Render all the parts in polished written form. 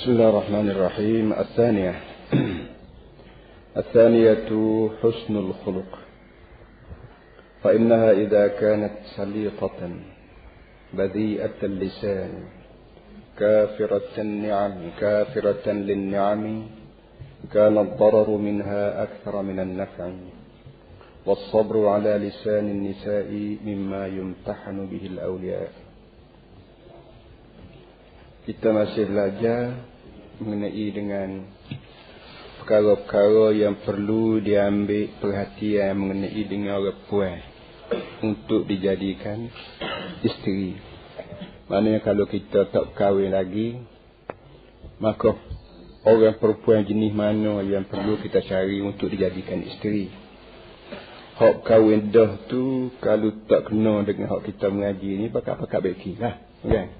بسم الله الرحمن الرحيم. الثانية حسن الخلق، فإنها إذا كانت سليطة بذيئة اللسان كافرة للنعم كان الضرر منها أكثر من النفع، والصبر على لسان النساء مما يمتحن به الأولياء. Kita masih belajar mengenai dengan perkara-perkara yang perlu diambil perhatian mengenai dengan orang puan untuk dijadikan isteri. Maknanya kalau kita tak kahwin lagi, maka orang perempuan jenis mana yang perlu kita cari untuk dijadikan isteri. Hak kahwin dah tu kalau tak kena dengan hak kita mengaji ni, pakat-pakat baiki lah, kan?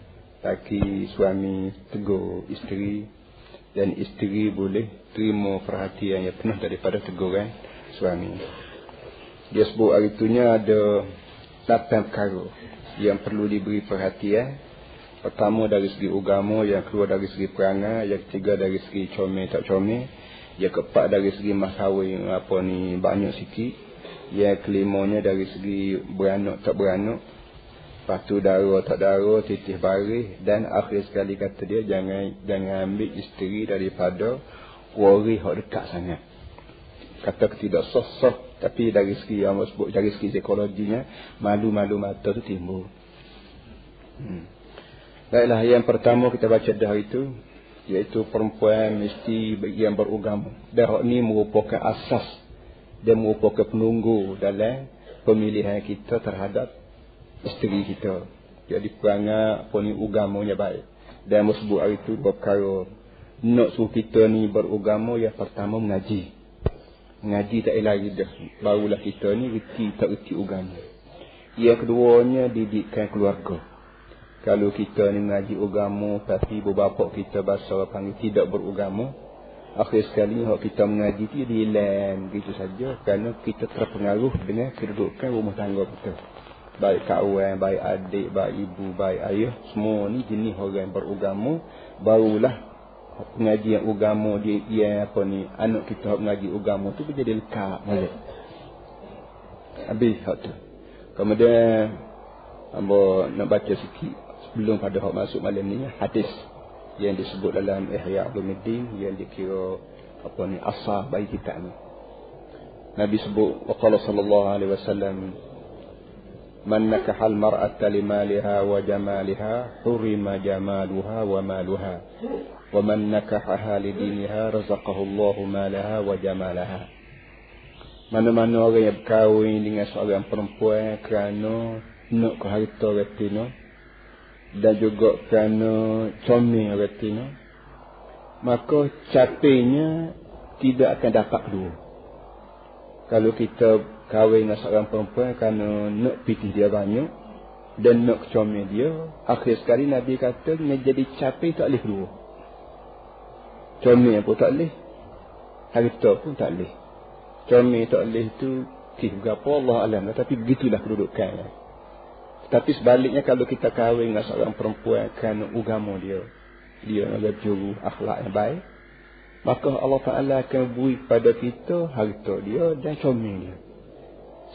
Laki suami tegur isteri, dan isteri boleh terima perhatian yang penuh daripada teguran suami. Dia sebut hari itunya ada 8 perkara yang perlu diberi perhatian. Pertama dari segi agama, yang kedua dari segi perangai, yang ketiga dari segi comel tak comel, yang keempat dari segi mas kahwin banyak sikit, yang kelimanya dari segi beranak tak beranak, lepas tu darah tak darah, titih baris, dan akhir sekali kata dia jangan ambil isteri daripada waris hak dekat sangat. Kata tidak sah, tapi dari segi yang sebut dari segi psikologinya, malu-malu mata tu timbul. Baiklah, yang pertama kita baca dah itu, iaitu perempuan mesti yang beragama. Dan hak ni merupakan asas dan merupakan penunggu dalam pemilihan kita terhadap isteri kita. Jadi perangai agamanya baik. Dan sebut hari itu 2 perkara nak suruh kita ni beragama. Yang pertama mengaji. Mengaji tak lagi dah, barulah kita ni reti tak reti agama. Yang keduanya didikan keluarga. Kalau kita ni mengaji agama tapi berbapa kita bahasa panggil tidak beragama, akhir sekali hak kita mengaji dia hilang gitu saja, kerana kita terpengaruh dengan kedudukan rumah tangga kita. Baik kawan, baik adik, baik ibu, baik ayah, semua ni jenis orang beragama. Barulah pengajian agama dia anak kita mengaji agama tu menjadi lekat balik. Habis hak tu. Kemudian hamba nak baca sikit sebelum pada hak masuk malam ni, hadis yang disebut dalam Ihya Ulumuddin yang dikira asal bagi kita ni. Nabi sebut, waqala sallallahu alaihi wasallam, man nakahal mar'ata limaliha wa jamaliha hurima jamaluha wa maluha, wa man nakahaha lidiniha razaqahu Allahu malaha wa jamalaha. Mana-mana orang yang berkahwin dengan seorang perempuan kerana nak ke harta retina dan juga kerana comel retina, maka capainya tidak akan dapat kedua. Kalau kita kahwin dengan seorang perempuan kerana nak pitih dia banyak dan nak comel dia, akhir sekali Nabi kata jadi capai tak boleh kedua. Comel pun tak boleh, harta pun tak boleh. Comel tak boleh tu berapa Allah alam, tapi begitulah kedudukannya. Tapi sebaliknya, kalau kita kahwin dengan seorang perempuan kerana agama dia nak berjuru akhlak yang baik, maka Allah Ta'ala akan beri pada kita harta dia dan comel dia.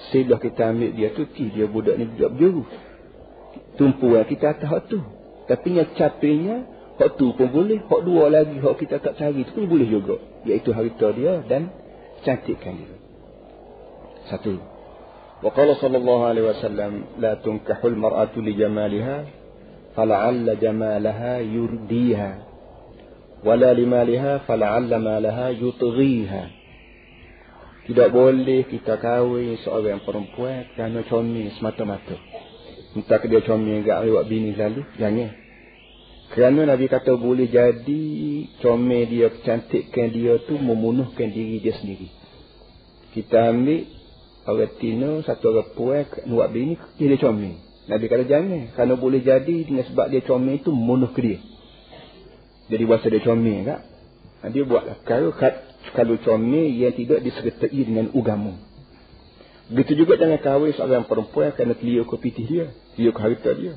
Setelah kita ambil dia tu, dia budak ni budak berjuru. Tumpuan kita atas hak tu. Tapi yang capainya, hak tu pun boleh. Hak dua lagi, hak kita tak cari tu pun boleh juga. Iaitu harta dia dan cantikkan dia. 1. Wa qala sallallahu alaihi wasallam, la tunkahul mar'atu li jamaliha fala'alla jamalaha yurdiha wala limaliha fala'alla malaha yutghiha. Tidak boleh kita kahwin seorang perempuan kerana comel semata-mata. Entah dia comel enggak lewat bini lalu, jangan. Kerana Nabi kata boleh jadi comel dia, kecantikan dia tu memunuhkan diri dia sendiri. Kita ambil orang tina, satu orang puan buat bini, dia comel. Nabi kata jangan, kerana boleh jadi dengan sebab dia comel itu memunuh ke dia. Jadi bahasa dia comel tak? Dia buatlah kalau comel yang tidak disertai dengan agama. Begitu juga dengan kahwin seorang perempuan kerana telio ke pitih dia, telio ke harta dia.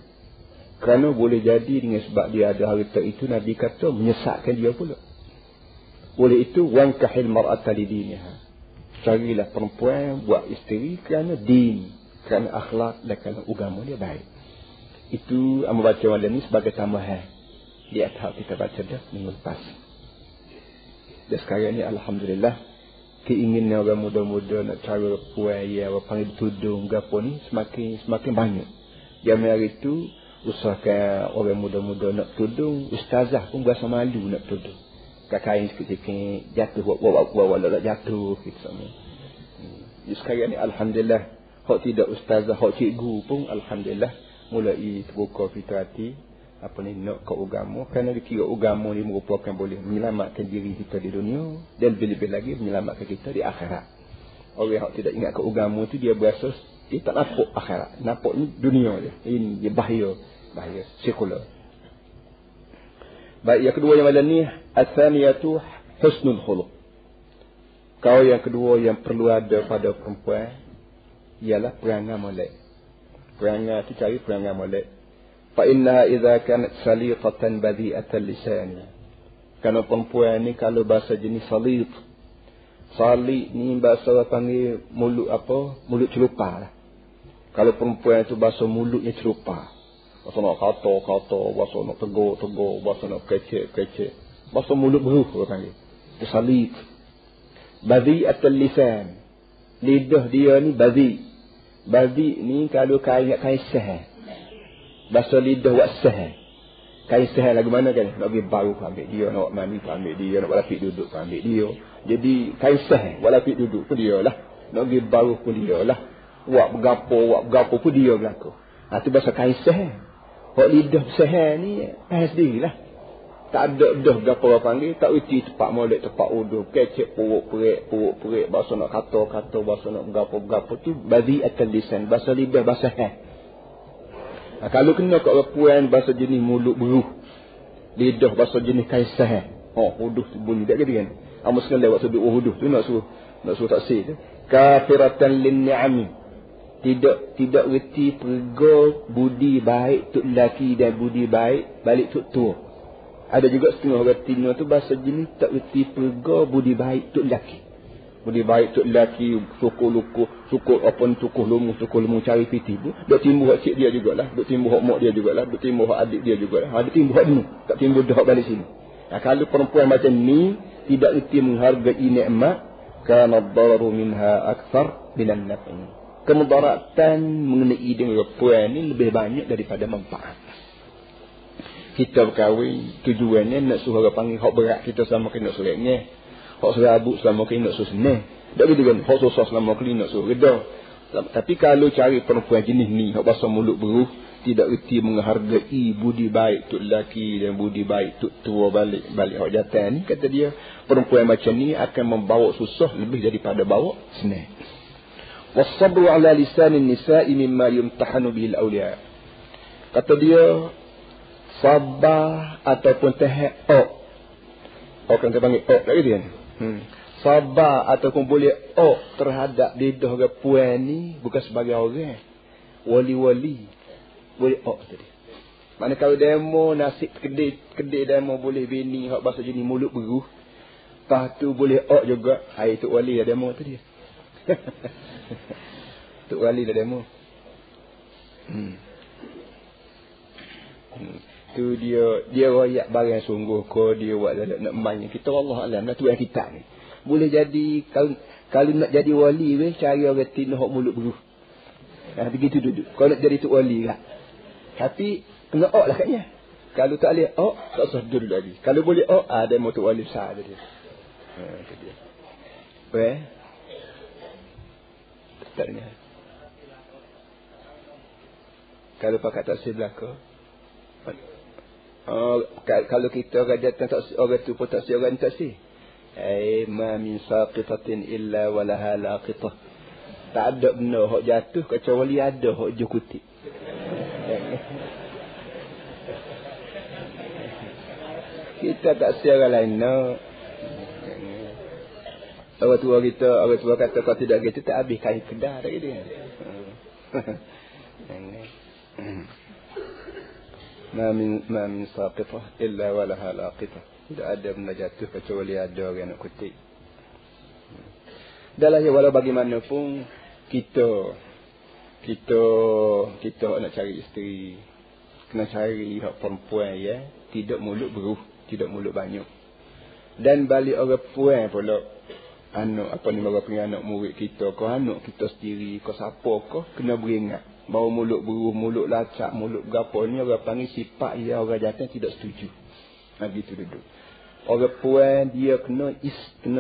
Kerana boleh jadi dengan sebab dia ada harta itu, Nabi kata menyesatkan dia pula. Oleh itu, wankahil mar'ata lidiniha. Carilah perempuan buat isteri kerana din, kerana akhlak dan kerana agama dia baik. Itu membaca malam ni sebagai tambahan di atas kita baca dah minggu lepas. Dan sekarang ni alhamdulillah, keinginan orang muda-muda nak cara puan yang panggil tudung gapo ni semakin banyak. Zaman hari tu usahakan orang muda-muda nak tudung, ustazah pun berasa malu nak tudung. Kain sikit-sikit jatuh walau jatuh gitu sama. Sekarang ni alhamdulillah, hak tidak ustazah, hak cikgu pun alhamdulillah mulai terbuka fitrati apa ni nak ke agama, kerana dikira agama ni merupakan boleh menyelamatkan diri kita di dunia dan lebih-lebih lagi menyelamatkan kita di akhirat. Orang yang tidak ingat ke agama tu dia berasa dia tak nampak akhirat, nampak ni dunia je. Ini dia bahaya sekular. Baik, yang kedua yang malam ni atsaniyatu husnul khuluq. Kau yang kedua yang perlu ada pada perempuan ialah perangai molek. Perangai tu cari perangai molek. Fa innaha idza kanat saliqatan badhi'atan lisan. Kerana perempuan ni kalau bahasa jenis salit. Salit ni bahasa orang panggil mulut celupar lah. Kalau perempuan tu bahasa mulutnya celupar. Bahasa nak kata, bahasa nak tegur, bahasa nak kecek. Bahasa mulut beruh orang panggil. Itu salit. Badhi'atan lisan. Lidah dia ni badhi'. Badhi' ni kalau kain sah. Bahasa lidah buat sah. Kain sah lagu mana kan? Nak pergi baru pun ambil dia, nak mandi pun ambil dia, nak berlapik duduk pun ambil dia. Jadi kain sah, berlapik duduk pun dia lah. Nak pergi baru pun dia lah. Buat bergapo pun dia berlaku. Tu bahasa kain sah. Hak lidah sah ni pahal sendirilah. Tak ada dah gapo orang panggil, tak erti tempat molek, tempat uduh, kecek puruk perik, bahasa nak kata, bahasa nak gapo tu badhi'atan lisan, bahasa lidah, bahasa hal. Kalau kena kat orang puan bahasa jenis mulut beruh, lidah bahasa jenis kaisah. Uduh tu bunyi tak kata kan. Amus kan lewat sudut uduh tu nak suruh taksir tu. Kafiratan lin ni'ami. Tidak reti pergo budi baik tok lelaki dan budi baik balik tok tua. Ada juga setengah orang Tino tu bahasa jenis tak reti pergo budi baik tok lelaki. Budi baik tok lelaki suku lumu cari piti tu. Dok timbul hak cik dia jugalah, dok timbul hak mak dia jugalah, dok timbul hak adik dia jugalah. Ada timbul hak ni, tak timbul dah balik sini. Kalau perempuan macam ni tidak reti menghargai nikmat, kana ad-dararu minha akthar minan naf'i. Kemudaratan mengenai dengan perempuan ni lebih banyak daripada manfaat. Kita berkahwin tujuannya nak suruh orang panggil hak berat kita sama kena suratnya. Hak serabut selama kena nak suruh senang. Tak gitu kan? Hak susah selama kena nak suruh reda. Tapi kalau cari perempuan jenis ni, hak bahasa mulut beruh, tidak reti menghargai budi baik tok lelaki dan budi baik tok tua balik hak jatan ni, kata dia perempuan macam ni akan membawa susah lebih daripada bawa senang. Was-sabru ala lisanin nisa'i mimma yumtahanu bihil awliya. Kata dia sabar ataupun tahap orang kita panggil tak gitu kan. Sabar ataupun boleh terhadap lidah orang puan ni bukan sebagai orang wali-wali boleh tadi. Mana kalau demo nasib kedai demo boleh bini hak bahasa jenis mulut beruh. Lepas tu boleh juga. Hai tu wali dah demo tu dia. Tu wali dah demo. Tu dia royak barang sungguh ko dia buat nak main kita Allah alam lah tu yang kita ni. Boleh jadi kalau nak jadi wali weh cari orang Tino hak mulut beruh. Begitu duduk. Kalau nak jadi tu wali lah. Tapi kena lah katnya. Kalau tak boleh tak usah duduk lagi. Kalau boleh ada mau tu wali besar dia. Itu dia. Weh. Taknya. Kalau pakai taksir belaka. Kalau kita orang datang taksir orang tu pun taksir orang taksir. Ma min saqitatin illa walaha laqitah. Tak ada benda hak jatuh kecuali ada hak jukuti. Kita tak siapa lain no. Orang tua kata kalau tidak gitu tak habis kain kedah tak gitu. ma min saqitah illa walaha laqitah. Tidak ada benda jatuh kecuali ada orang nak kutip. Dalam walau bagaimanapun kita nak cari isteri, kena cari hak perempuan ya, tidak mulut beruh, tidak mulut banyak. Dan balik orang puan pula, anak apa ni orang punya anak murid kita, kau anak kita sendiri, kau siapa kau kena beringat. Bawa mulut beruh, mulut lacak, mulut berapa ni orang panggil sifat ya orang jantan tidak setuju. Begitu duduk. Orang puan dia kena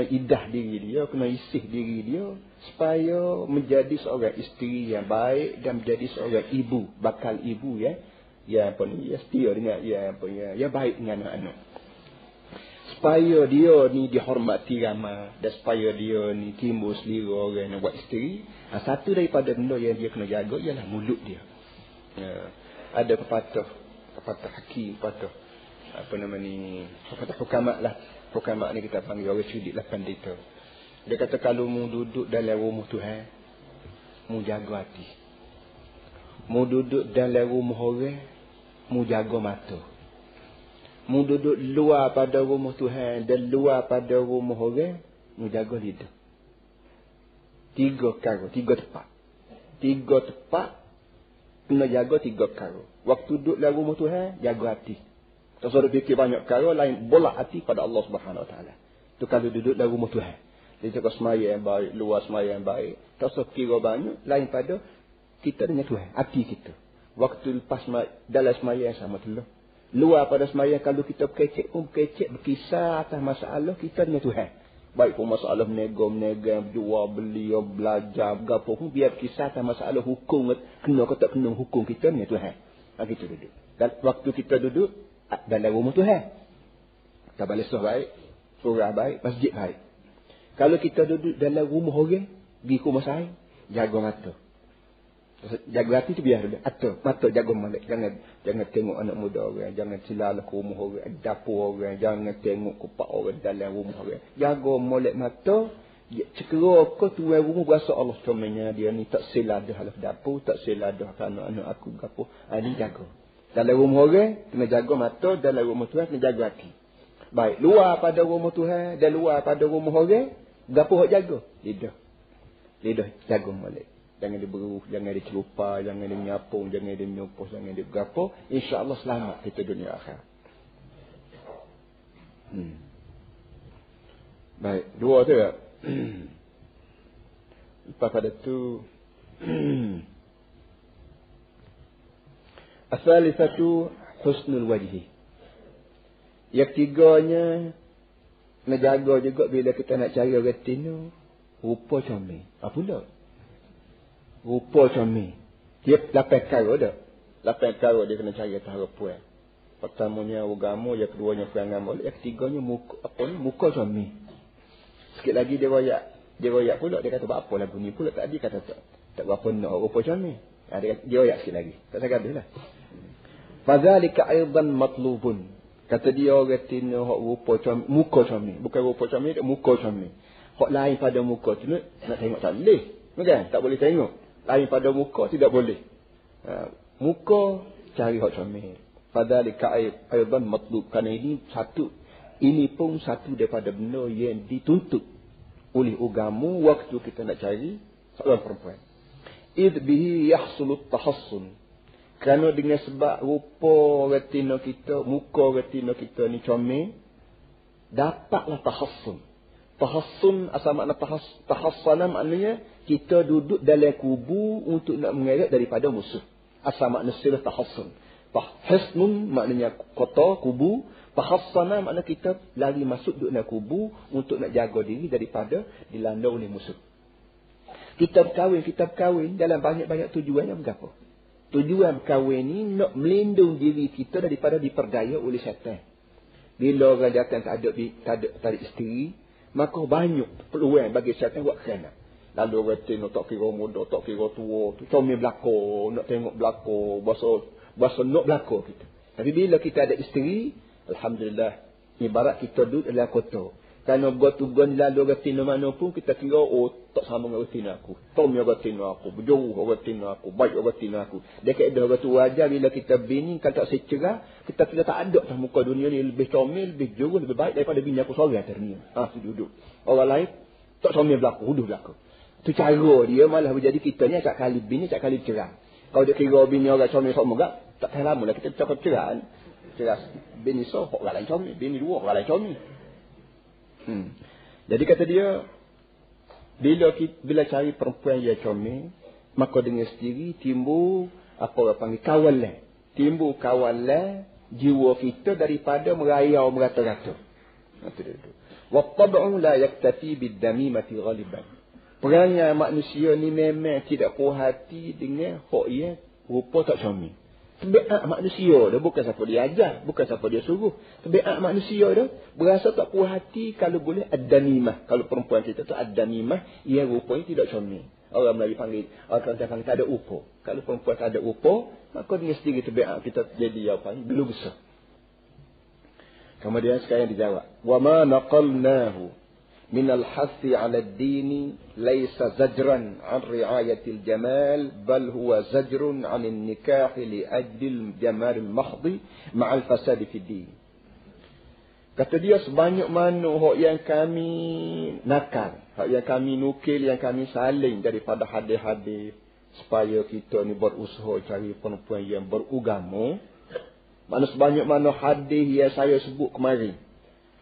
idah diri dia, kena isih diri dia supaya menjadi seorang isteri yang baik dan menjadi seorang ibu, bakal ibu ya. Ya apa ni, ya setia dengan ya apa ya baik dengan anak-anak. Supaya dia ni dihormati ramai dan supaya dia ni timbul selera orang yang buat isteri. Satu daripada benda yang dia kena jaga ialah mulut dia. Ada pepatah hakim, pepatah apa nama ni, pepatah hukamat lah. Hukamat ni kita panggil orang cerdik lah, pandita. Dia kata kalau mu duduk dalam rumah Tuhan, mu jaga hati. Mu duduk dalam rumah orang, mu jaga mata. Mu duduk luar pada rumah Tuhan dan luar pada rumah orang, mu jaga lidah. 3 tempat kena jaga 3 perkara. Waktu duduk dalam rumah Tuhan, jaga hati. Tak usah fikir banyak perkara lain, bolak hati pada Allah Subhanahu Wa Taala. Tu kalau duduk dalam rumah Tuhan. Dia cakap semaya yang baik, luar semaya yang baik, tak usah kira banyak lain pada kita dengan Tuhan, hati kita. Waktu lepas dalam semaya yang sama tu lah. Luar pada semaya kalau kita berkecek berkisah atas masalah kita dengan Tuhan. Baik pun masalah menega, jual beli, belajar, gapo pun biar berkisah atas masalah hukum, kena atau tak kena hukum kita dengan Tuhan. Begitu duduk. Dan waktu kita duduk dalam rumah Tuhan, kita balik baik, surah baik, masjid baik. Kalau kita duduk dalam rumah orang, pergi ke rumah saya, jaga mata. Jaga hati tu biar dulu. Mata jaga molek. Jangan tengok anak muda orang. Jangan silalah ke rumah orang, dapur orang. Jangan tengok kupak orang dalam rumah orang. Jaga molek mata. Cekera ke tuan rumah berasa Allah comenya dia ni tak silah dah halaf dapur, tak silah dah anak-anak aku gapo. Ini jaga. Dalam rumah orang kena jaga mata, dalam rumah Tuhan kena jaga hati. Baik, luar pada rumah Tuhan dan luar pada rumah orang, gapo hak jaga? Lidah jaga molek. Jangan diberuh, jangan dicelupa, jangan dinyapung, jangan dinyopos, jangan digapo. InsyaAllah selamat kita dunia akhirat. Baik, 2 tu tak? Lepas pada tu As-salisatu husnul wajhi. Yang tiganya nak jaga juga bila kita nak cari orang tino, rupa comel. Apa pula? Rupa comel. Dia 8 perkara dah. 8 perkara dia kena cari atas perempuan. Pertamanya agama, yang keduanya perangai molek, yang ketiganya muka comel. Sikit lagi dia royak pula, dia kata apa lagu ni pula tadi kata tak berapa nak rupa comel. Dia royak sikit lagi. Tak saya habislah. Fadzalika aidan matlubun. Kata dia orang tino hak rupa comel, muka comel. Bukan rupa comel, muka comel. Hak lain pada muka tu nak tengok tak boleh. Bukan? Tak boleh tengok. Lain pada muka tidak boleh. Muka cari hak comel. Fadzalika aidan matlub. Kerana ini pun satu daripada benda yang dituntut oleh agama waktu kita nak cari seorang perempuan. Id bihi yahsulut tahassun. Kerana dengan sebab rupa retina kita, muka retina kita ni comel, dapatlah tahassun. Tahassun asal makna tahassana maknanya kita duduk dalam kubu untuk nak mengelak daripada musuh. Asal makna silah tahassun. Hisnun maknanya kota, kubu. Tahassana makna kita lari masuk duduk dalam kubu untuk nak jaga diri daripada dilanda oleh musuh. Kita berkahwin dalam banyak-banyak tujuan yang berapa? Tujuan berkahwin ni nak melindung diri kita daripada diperdaya oleh syaitan. Bila orang datang tak ada isteri, maka banyak peluang bagi syaitan buat khianat. Lalu orang tengok tak kira muda, tak kira tua, comel belakang, nak tengok belakang, bahasa nak belakang kita. Tapi bila kita ada isteri, alhamdulillah, ibarat kita duduk dalam kota. Kerana gotugon lalu retina mana pun kita kira tak sama dengan retina aku. Tom yang retina aku, berjauh retina aku, baik retina aku. Dia kata tu wajar bila kita bini kalau tak secerah, kita kira tak ada dah muka dunia ni lebih comel, lebih jauh, lebih baik daripada bini aku seorang atas dunia. Tu duduk. Orang lain tak comel berlaku, huduh berlaku. Tu cara dia malah menjadi kita ni acak kali bini, acak kali cerah. Kalau dia kira bini orang comel sok mogak, tak tahan lama lah kita cakap cerah. Cerah bini sok orang lain comel, bini dua orang lain comel. Jadi kata dia, bila cari perempuan yang comel, maka dengan sendiri timbul apa orang panggil kawalan. Timbul kawalan jiwa kita daripada merayau merata-rata. Wa tab'u la yaktafi bid-damimati ghaliban. Perangai manusia ni memang tidak puas hati dengan hak yang rupa tak comel. Tabiat manusia dah, bukan siapa dia ajar, bukan siapa dia suruh. Tabiat manusia dah berasa tak puas hati kalau boleh ad-damimah. Kalau perempuan kita tu ad-damimah, ia rupanya tidak comel. Orang Melayu panggil, orang kata tak ada rupa. Kalau perempuan tak ada rupa, maka dengan sendiri tabiat kita jadi apa ni, belum besar. Kemudian sekarang dijawab, wa ma naqalnahu من الحث على الدين ليس زجرا عن رعاية الجمال بل هو زجر عن النكاح لأجل الجمال المحض مع الفساد في الدين. Kata dia sebanyak mana hak yang kami nakal, hak yang kami nukil, yang kami saling daripada hadis-hadis supaya kita ni berusaha cari perempuan yang beragama. Mana sebanyak mana hadis yang saya sebut kemarin,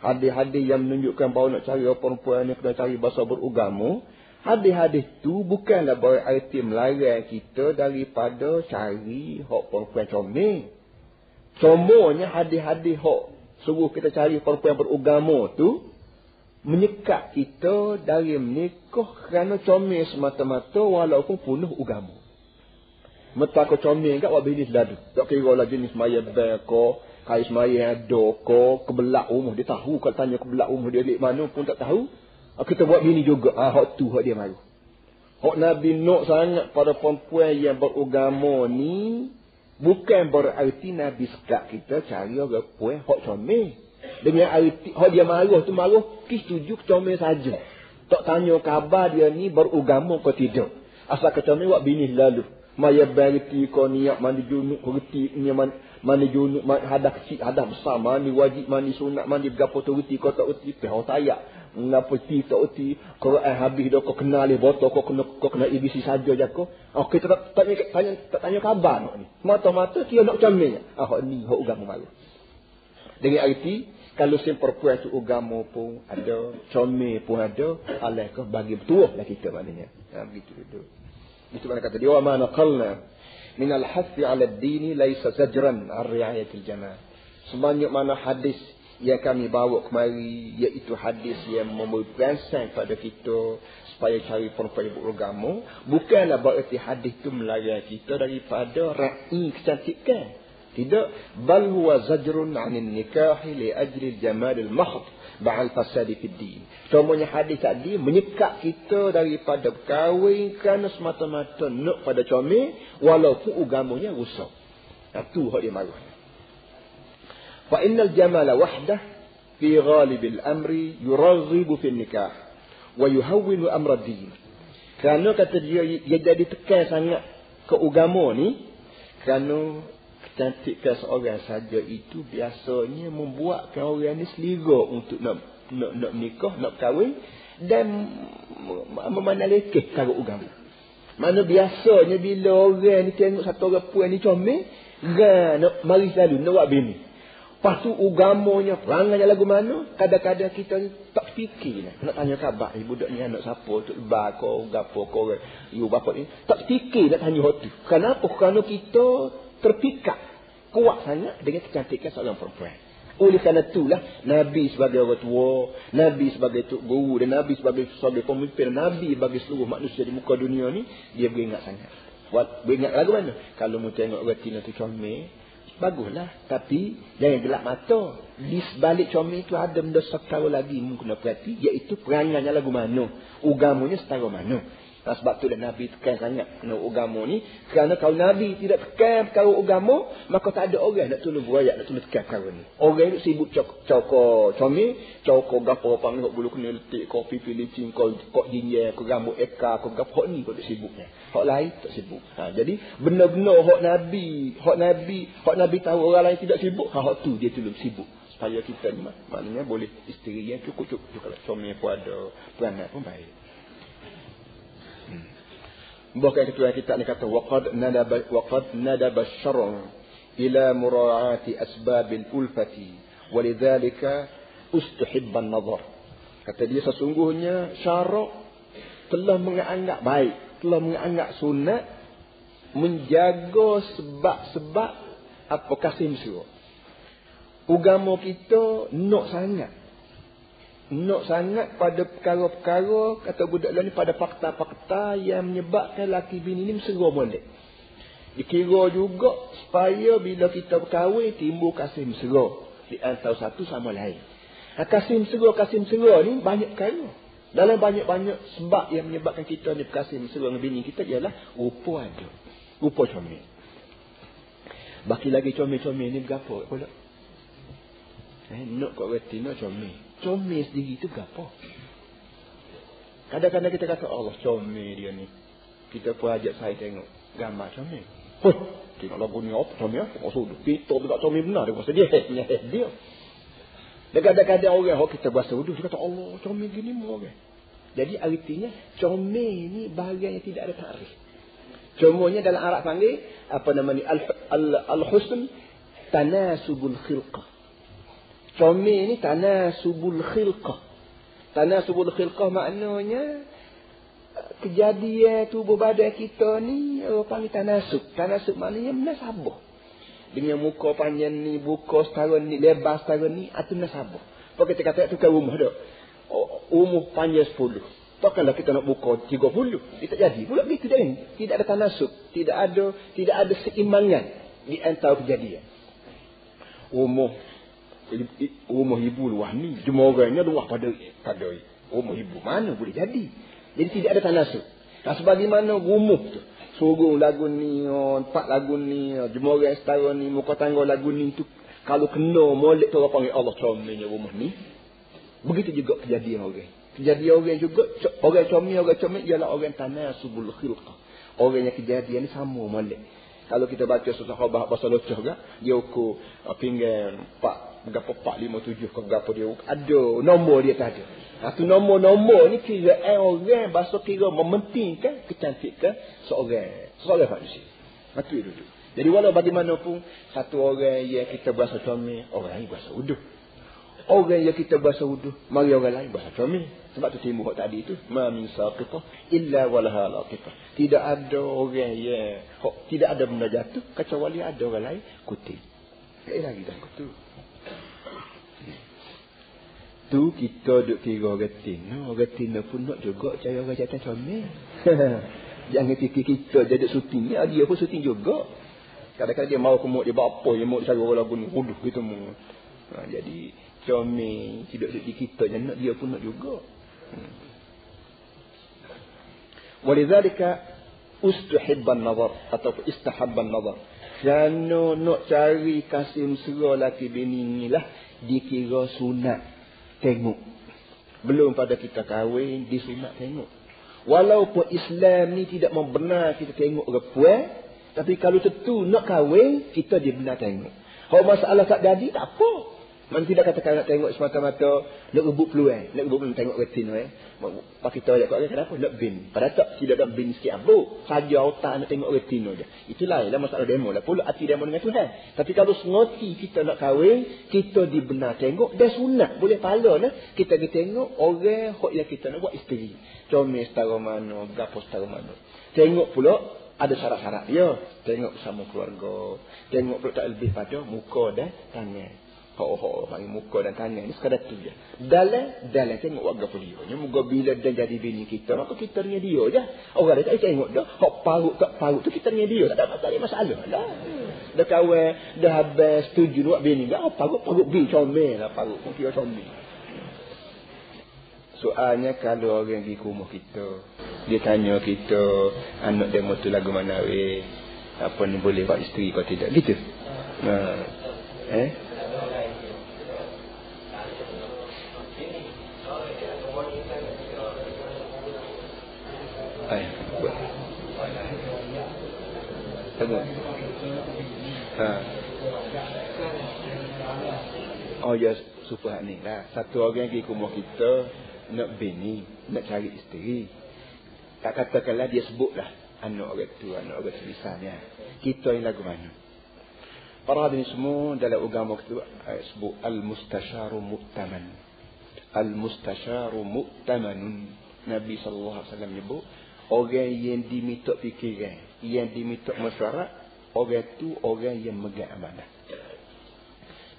hadis-hadis yang menunjukkan bahawa nak cari perempuan ni kena cari bahasa beragama. Hadis-hadis tu bukanlah berarti melarang kita daripada cari hak perempuan comel. Contohnya hadis-hadis hak suruh kita cari perempuan beragama tu menyekat kita dari menikah kerana comel semata-mata walaupun penuh agama. Metaka comel kat wak bilis lalu. Tak kira lah jenis maya beko, kais maya ada ko, kebelak rumah dia tahu. Kalau tanya kebelak rumah dia di mana pun tak tahu. Kita buat bini juga. Hak tu hak dia maru. Hak Nabi nak sangat pada perempuan yang beragama ni bukan berarti Nabi sekat kita cari orang perempuan hak comel. Dengan arti hak dia maruh tu maruh kis tuju comel saja. Tak tanya khabar dia ni beragama ke tidak. Asal comel buat bini lalu. Maya berarti kau niat mandi junub berarti ni mandi junub hadah kecil hadah besar mandi wajib mandi sunat mandi berapa tu reti kau tak reti pehau tayak ngapa ti tak reti Quran habis dah kau kenal le botol kau kena ibisi saja je kau. Okey tak tanya khabar nak ni. Mata-mata dia nak comel. Hak ni hak agama malu. Dengan arti kalau sem perempuan tu agama pun ada, comel pun ada, alah kau bagi betul lah kita maknanya. Begitu tu. Itu mana kata dia, wa ma naqalna min al-hathi 'ala ad-din laysa zajran 'an ri'ayatil jamal. Sebanyak mana hadis yang kami bawa kemari, iaitu hadis yang memberi perasan pada kita supaya cari perempuan yang beragama, bukanlah berarti hadis itu melarang kita daripada ra'i kecantikan. Tidak, bal huwa zajrun 'anil nikah li ajli al-jamal al-mahd ba'al fasadi fid din. Contohnya hadis tadi menyekat kita daripada berkahwin kerana semata-mata nak pada comel walaupun agamanya rusak. Itu hak dia marah. Fa innal jamala wahdah fi ghalib al-amri yuraghibu fi nikah wa yuhawwinu amra ad-din. Kerana kata dia jadi tekan sangat ke agama ni kerana kecantikan seorang saja itu biasanya membuatkan orang ni selera untuk nak menikah, nak kahwin dan memanalekeh cara agama. Mana biasanya bila orang ni tengok satu orang puan ni comel, nak mari selalu nak buat bini. Lepas tu agamanya, perangannya lagu mana, kadang-kadang kita tak fikir nak tanya khabar, budak ni anak siapa, tu iba kau, gapo kau, you bapa ni, tak fikir nak tanya hot tu. Kenapa? Kerana kita terpikat kuat sangat dengan kecantikan seorang perempuan. Oleh kerana itulah Nabi sebagai orang tua, Nabi sebagai tok guru dan Nabi sebagai pemimpin, Nabi bagi seluruh manusia di muka dunia ni, dia beringat sangat. Beringat lagu mana? Kalau mu tengok retina tu comel, baguslah, tapi jangan gelap mata. Di sebalik comel itu ada benda setara lagi mu kena perhati, iaitu perangannya lagu mana, agamanya setara mana. Sebab tu dah Nabi tekan sangat kena agama ni. Kerana kalau Nabi tidak tekan perkara agama, maka tak ada orang nak tolong buayak, nak tolong tekan perkara ni. Orang ni sibuk cokor comel, cokor gapo apa ni, bulu kena letik kopi Filipin, kok jinjang, kok rambut eka, kok gapo ni kok sibuknya. Hak lain tak sibuk. Jadi benar-benar hak Nabi tahu orang lain tidak sibuk, hak tu dia tolong sibuk. Supaya kita ni maknanya boleh isteri yang cukup kalau comel pun ada, peranak pun baik. Bahkan ketua kita ni kata waqad nadaba syar'u ila mura'ati asbabil ulfati walidzalika ustuhibba an-nazar. Kata dia sesungguhnya syarak telah menganggap baik, telah menganggap sunat menjaga sebab-sebab apa kasih mesra. Agama kita nak sangat pada perkara-perkara kata budak ni, pada fakta-fakta yang menyebabkan laki bini ni mesra molek. Dikira juga supaya bila kita berkahwin timbul kasih mesra di antara satu sama lain. Kasih mesra ni banyak perkara. Dalam banyak-banyak sebab yang menyebabkan kita ni berkasih mesra dengan bini kita ialah rupa ada. Rupa comel. Baki lagi comel-comel ni berapa pula? Nak kau reti nak comel. Comel sendiri tu berapa? Kadang-kadang kita kata Allah comel dia ni. Kita pun ajak saya tengok gambar comel. Tengok lagu ni apa comel apa? Maksud kita pun tak comel benar. Dia rasa dia dia. Dan kadang-kadang orang kita bahasa Urdu dia kata Allah comel gini mau orang. Jadi artinya comel ni bahagian yang tidak ada takrif. Contohnya dalam Arab panggil apa namanya al-husn tanasubul khilqah. Comel ni tanasubul khilqah. Tanasubul khilqah maknanya kejadian tubuh badan kita ni orang panggil tanasub. Tanasub maknanya menasabah. Dengan muka panjang ni, buka setara ni, lebar setara ni, itu menasabah. Kalau kita kata tukar rumah dah. Umur panjang 10. Takkanlah kita nak buka 30. Dia tak jadi. Pula begitu dah ni. Tidak ada tanasub. Tidak ada seimbangan di antara kejadian. Rumah ibu luah ni, cuma orangnya luah pada rumah ibu. Mana boleh jadi? Jadi tidak ada tanasub. Sebagaimana rumah tu. Surung lagu ni, empat lagu ni, cuma orang setara ni, muka tangga lagu ni tu. Kalau kena molek tu orang panggil Allah comelnya rumah ni. Begitu juga kejadian orang. Kejadian orang juga, orang comel ialah orang tanasubul khilqah. Orang yang kejadian ni sama molek. Kalau kita baca surah Sahabah bahasa Locah juga, dia ukur pinggan 4, berapa 4, 5, 7 ke berapa dia ada nombor dia tak ada. Tu nombor ni kira orang bahasa kira mementingkan kecantikan seorang manusia. Itu dulu. Jadi walau bagaimanapun satu orang yang kita bahasa comel, orang lain bahasa Urdu. Orang yang kita bahasa Urdu, mari orang lain bahasa comel. Sebab tu timbul hak tadi tu, ma min saqitah illa walaha laqitah. Tidak ada orang yang tidak ada benda jatuh kecuali ada orang lain kutip. Lagi dah kutip. Tu kita duk kira retin. Retin pun nak juga cara orang jatuh comel. Jangan fikir kita jadi syuting. Dia pun syuting juga. Kadang-kadang dia mau kemuk dia buat apa, dia mau cara orang lagu ni huduh gitu mu. Jadi comel tidak di kita nak dia pun nak juga. Walidzalika ustuhibban nazar atau istahabban nazar. Kerana nak cari kasih mesra laki bini ni lah dikira sunat tengok. Belum pada kita kahwin disunat tengok. Walaupun Islam ni tidak membenar kita tengok perempuan, tapi kalau tentu nak kahwin kita dibenar tengok. Kalau masalah tak jadi tak apa. Man tidak katakan nak tengok semata-mata nak rebut peluang, nak rebut tengok retin Pak kita ajak orang kenapa nak bin. Padahal tak tidak ada bin sikit apa. Saja otak nak tengok retin aja. Itulah ialah masalah demo lah. Pula hati demo dengan Tuhan. Tapi kalau sengoti kita nak kahwin, kita dibenar tengok dan sunat boleh pahala nah. Kita pergi tengok orang hok yang kita nak buat isteri. Comel setara mana, gapo setara mana. Tengok pula ada syarat-syarat dia. Tengok bersama keluarga. Tengok pula tak lebih pada muka dan tangan. Panggil muka dan tangan ni sekadar tu je. Dalam tengok warga dia. Moga bila dia jadi bini kita, maka kita dengan dia je. Orang dia tak tengok dah. Hak parut tak parut tu kita dengan dia. Tak ada masalah lah. Dah kawan, dah habis setuju buat bini dah. Parut bini comel lah parut. Pun kira comel. Soalnya kalau orang pergi ke rumah kita, dia tanya kita, anak demo tu lagu mana weh? Apa ni boleh buat isteri kau tidak? Gitu. Buat. Oh ya, supaya ni lah. Satu orang pergi ke rumah kita, nak bini, nak cari isteri. Tak katakanlah dia sebutlah anak orang tu misalnya. Kita yang lagu mana? Para hadirin semua dalam agama kita sebut al-mustasyaru mu'taman. Al-mustasyaru mu'tamanun. Nabi sallallahu alaihi wasallam nyebut orang yang diminta fikiran, yang diminta mesyuarat, orang tu orang yang megang amanah.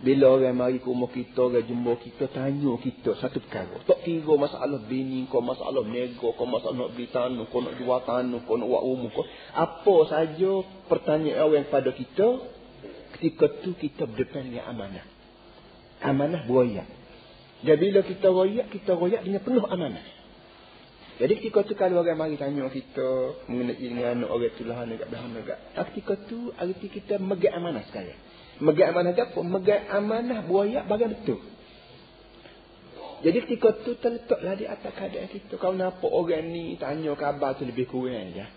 Bila orang mari ke rumah kita, orang jumpa kita, tanya kita satu perkara. Tak kira masalah bini kau, masalah nego kau, masalah nak beli tanah kau, nak jual tanah kau, nak buat rumah kau. Apa saja pertanyaan orang pada kita, ketika tu kita berdepan dengan amanah. Amanah beroyak. Dan bila kita royak dengan penuh amanah. Jadi ketika tu kalau orang mari tanya kita mengenai dengan orang tu lah negak dah negak. Ketika tu arti kita megang amanah sekali. Megang amanah apa? Megang amanah buaya bagian betul. Jadi ketika tu terletaklah di atas keadaan kita. Kau nampak orang ni tanya khabar tu lebih kurang je.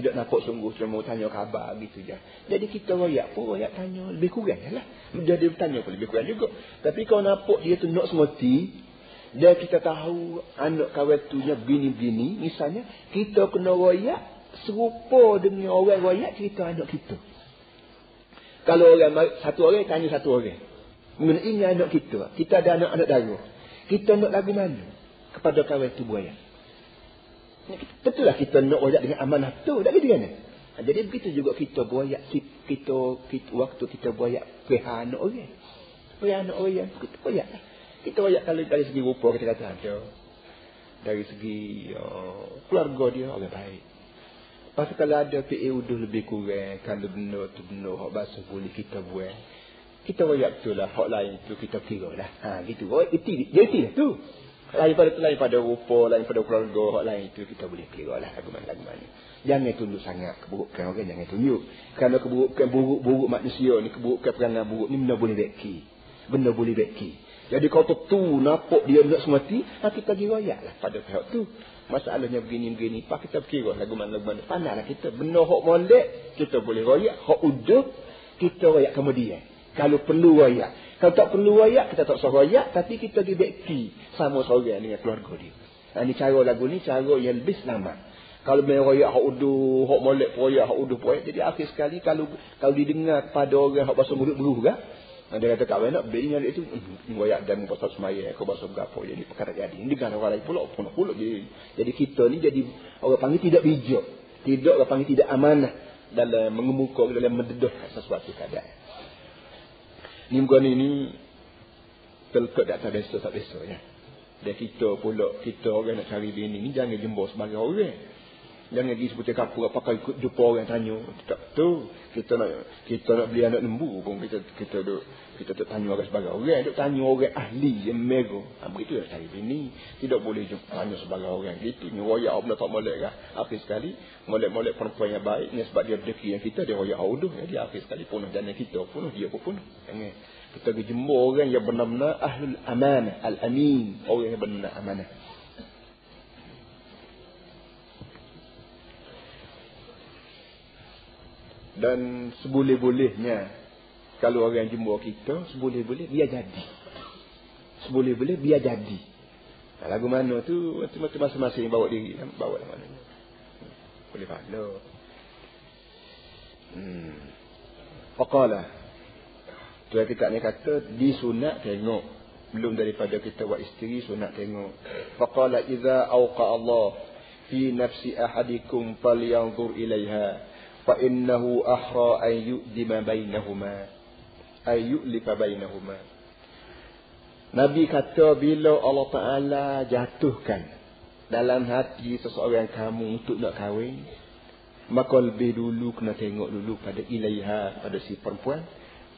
Tidak nampak sungguh cuma tanya khabar gitu je. Jadi kita royak pun royak tanya lebih kurang je lah. Jadi bertanya pun lebih kurang juga. Tapi kau nampak dia tu nak semoti. Dan kita tahu anak kawan tu nya begini-begini. Misalnya kita kena royak serupa dengan orang royak cerita anak kita. Kalau satu orang tanya satu orang. Ini anak kita. Kita ada anak-anak dara. Kita nak lagu mana? Kepada kawan tu buaya. Betul lah kita nak royak dengan amanah tu. Tak gitu kan? Jadi begitu juga kita buaya. Waktu kita buaya pihak anak orang. Pihak anak orang. Kita buaya lah. Kita royak kalau dari segi rupa kita kata ada. Dari segi keluarga dia orang baik. Pasal kalau ada PA uduh lebih kurang, kalau benda tu benda hak basuh boleh kita buat. Kita royak betul lah, hak lain tu kita kira lah. Gitu. Jadi lah tu. Lain pada rupa, lain pada keluarga, hak lain tu kita boleh kira lah lagu mana. Jangan tunjuk sangat keburukan orang, jangan tunjuk. Kerana keburukan buruk manusia ni, keburukan perangai buruk ni benda boleh beki. Benda boleh beki. Jadi kau tu nampak dia nak semati, kita pergi royak lah pada pihak tu. Masalahnya begini-begini, pak kita kira lagu mana. Pandanglah kita. Benda hak molek, kita boleh royak. Hak uduh, kita royak kemudian. Kalau perlu royak. Kalau tak perlu royak, kita tak usah royak. Tapi kita dibeki sama seorang dengan keluarga dia. Ini cara lagu ni, cara yang lebih selamat. Kalau main royak hak uduh, hak molek royak, hak uduh royak. Jadi akhir sekali, kalau didengar pada orang hak bahasa mulut beruh kan. Dia kata kawan nak beli yang itu royak dan pasal semaya kau bahasa berapa jadi perkara jadi. Ini kan orang lain pula jadi kita ni jadi orang panggil tidak bijak. Tidak orang panggil tidak amanah dalam mengemuka dalam mendedah sesuatu keadaan. Ni muka ni terlekat di atas biasa tak biasa ya. Dan kita pula kita orang nak cari bini ni jangan jembur sebagai orang. Jangan pergi seperti kapur apakah ikut jumpa orang tanya. Tak betul. Kita nak beli anak lembu pun kita tak tanya orang sebagai orang. Kita tanya orang ahli yang mega. Begitu lah cari bini. Tidak boleh tanya sebagai orang gitu. Ni royak benda tak molek kan. Akhir sekali molek perempuan yang baik ni sebab dia rezeki yang kita dia royak auduh. Jadi akhir sekali punah jana kita punah dia pun punah. Jangan kita pergi jumpa orang yang benar-benar ahlul amanah, al-amin, orang yang benar amanah. Dan seboleh-bolehnya kalau orang jumpa kita, seboleh-boleh biar jadi. Seboleh-boleh biar jadi. Lagu mana tu masing-masing bawa diri, bawa mana. Boleh pahala. Faqala. Tuan kita ni kata disunat tengok. Belum daripada kita buat isteri sunat tengok. Faqala idza awqa Allah fi nafsi ahadikum falyanzur ilaiha. فَإِنَّهُ أَحْرَى أَنْ يُؤْدِمَ بَيْنَهُمَا أَنْ يُؤْلِفَ بَيْنَهُمَا. Nabi kata bila Allah Ta'ala jatuhkan dalam hati seseorang kamu untuk nak kahwin, maka lebih dulu kena tengok dulu pada ilaiha, pada si perempuan.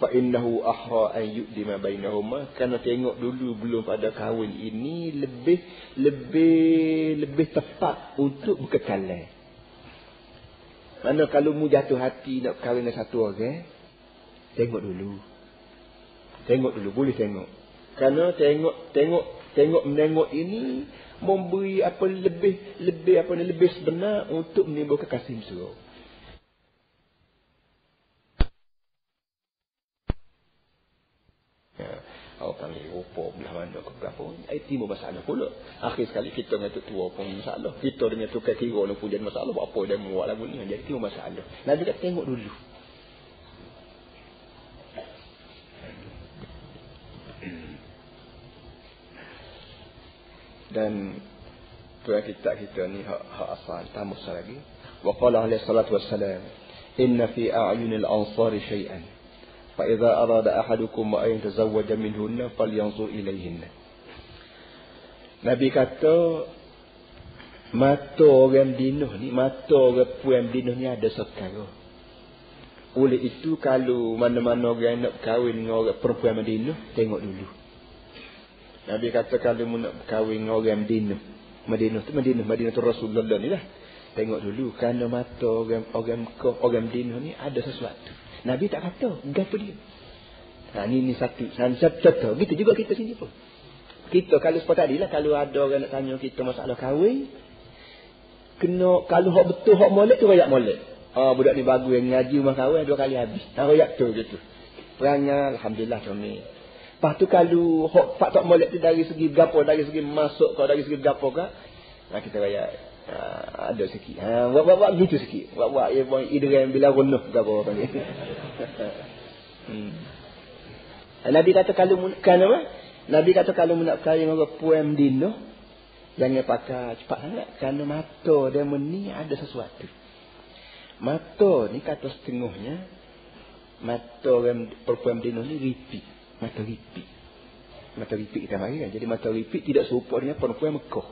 fa innahu ahra an yu'dima bainahuma, kerana tengok dulu belum pada kahwin ini lebih tepat untuk berkekalan. Mana kalau mu jatuh hati nak kahwin dengan satu orang, tengok dulu boleh tengok. Kerana tengok ini memberi apa lebih sebenar untuk menimbulkan kasih mesra. Awak panggil rupa belah mana ke berapa, timbul masalah pula. Akhir sekali kita dengan tok tua pun masalah. Kita dengan tukar kira pun jadi masalah. Apa dia buat lagu ni, jadi timbul masalah. Nabi kata tengok dulu. Dan tuan kita ni hak asal tamus lagi. Wa qala alaihi salatu wassalam, inna fi a'yunil ansari syai'an fa idza arada ahadukum an yatazawwaja minhunna falyanzur ilayhinna. Nabi kata mata orang Madinah ni, mata orang puan Madinah ni ada sekarang. Oleh itu kalau mana-mana orang nak kahwin dengan orang perempuan Madinah, tengok dulu. Nabi kata kalau nak kahwin dengan orang Madinah tu Rasulullah ni lah. Tengok dulu kerana mata orang Madinah ni ada sesuatu. Nabi tak kata gapo dia. Ni satu. Contoh gitu juga kita sini pun. Kita kalau seperti tadi lah, kalau ada orang nak tanya kita masalah kahwin, kena kalau hak betul hak molek tu royak molek. Budak ni bagus yang ngaji rumah kahwin 2 kali habis. Royak tu gitu. Perangai alhamdulillah kami. Lepas tu kalau hak tak molek tu dari segi gapo, dari segi masuk kau, dari segi gapo ke, kita royak ada sikit. Buat gitu sikit. Buat idram bila runuh gapo panggil. Nabi kata kalau nak kahwin dengan orang puan Madinah, jangan pakai cepat sangat kerana mata dia ni ada sesuatu. Mata ni kata setengahnya, mata orang perempuan Madinah ni ripik. Mata ripik kita panggil kan. Jadi mata ripik tidak serupa dengan perempuan Mekah.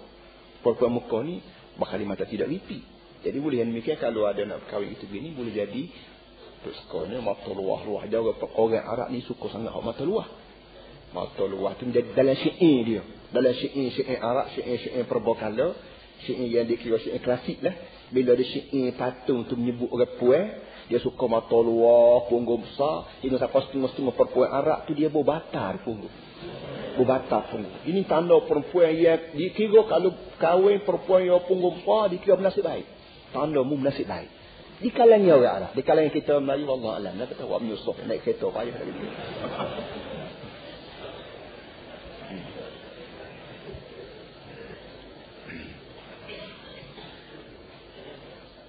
Perempuan Mekah ni bakal mata tidak ripik. Jadi boleh demikian kalau ada nak kahwin itu begini, boleh jadi sekolahnya mata luah jauh. Orang Arab ni suka sangat mata luah. Mata luah tu menjadi dalam syair dia. Dalam syair Arab, syair perbokala, syair yang dikira syair klasik lah. Bila ada syair patung tu menyebut orang puan, dia suka mata luah, punggung besar. Hingga sampai setengah-setengah perempuan Arab tu dia berbatar punggung. Ini tanda perempuan yang dikira kalau kahwin perempuan yang punggung besar, dikira bernasib baik. Tanda mu bernasib baik. Di kalangan orang Arab, di kalangan kita Melayu, wallah alam, nak kata awak menyusup naik kereta payah lagi.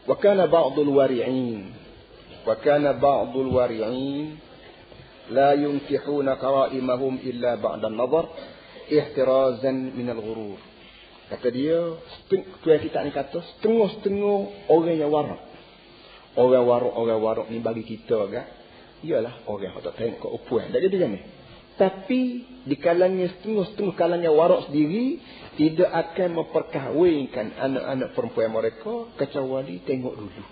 Wa kana ba'dul wari'in la yunkihuna qara'imahum illa ba'da an-nazar ihtirazan min al-ghurur. Kata dia, tuan kita ni kata setengah-setengah orang yang warak. Orang warak ni bagi kita kan, ialah orang yang tak tengok puan. Tak jadi kan? Tapi di kalangan setengah-setengah kalangan warak sendiri tidak akan memperkahwinkan anak-anak perempuan mereka kecuali tengok dulu.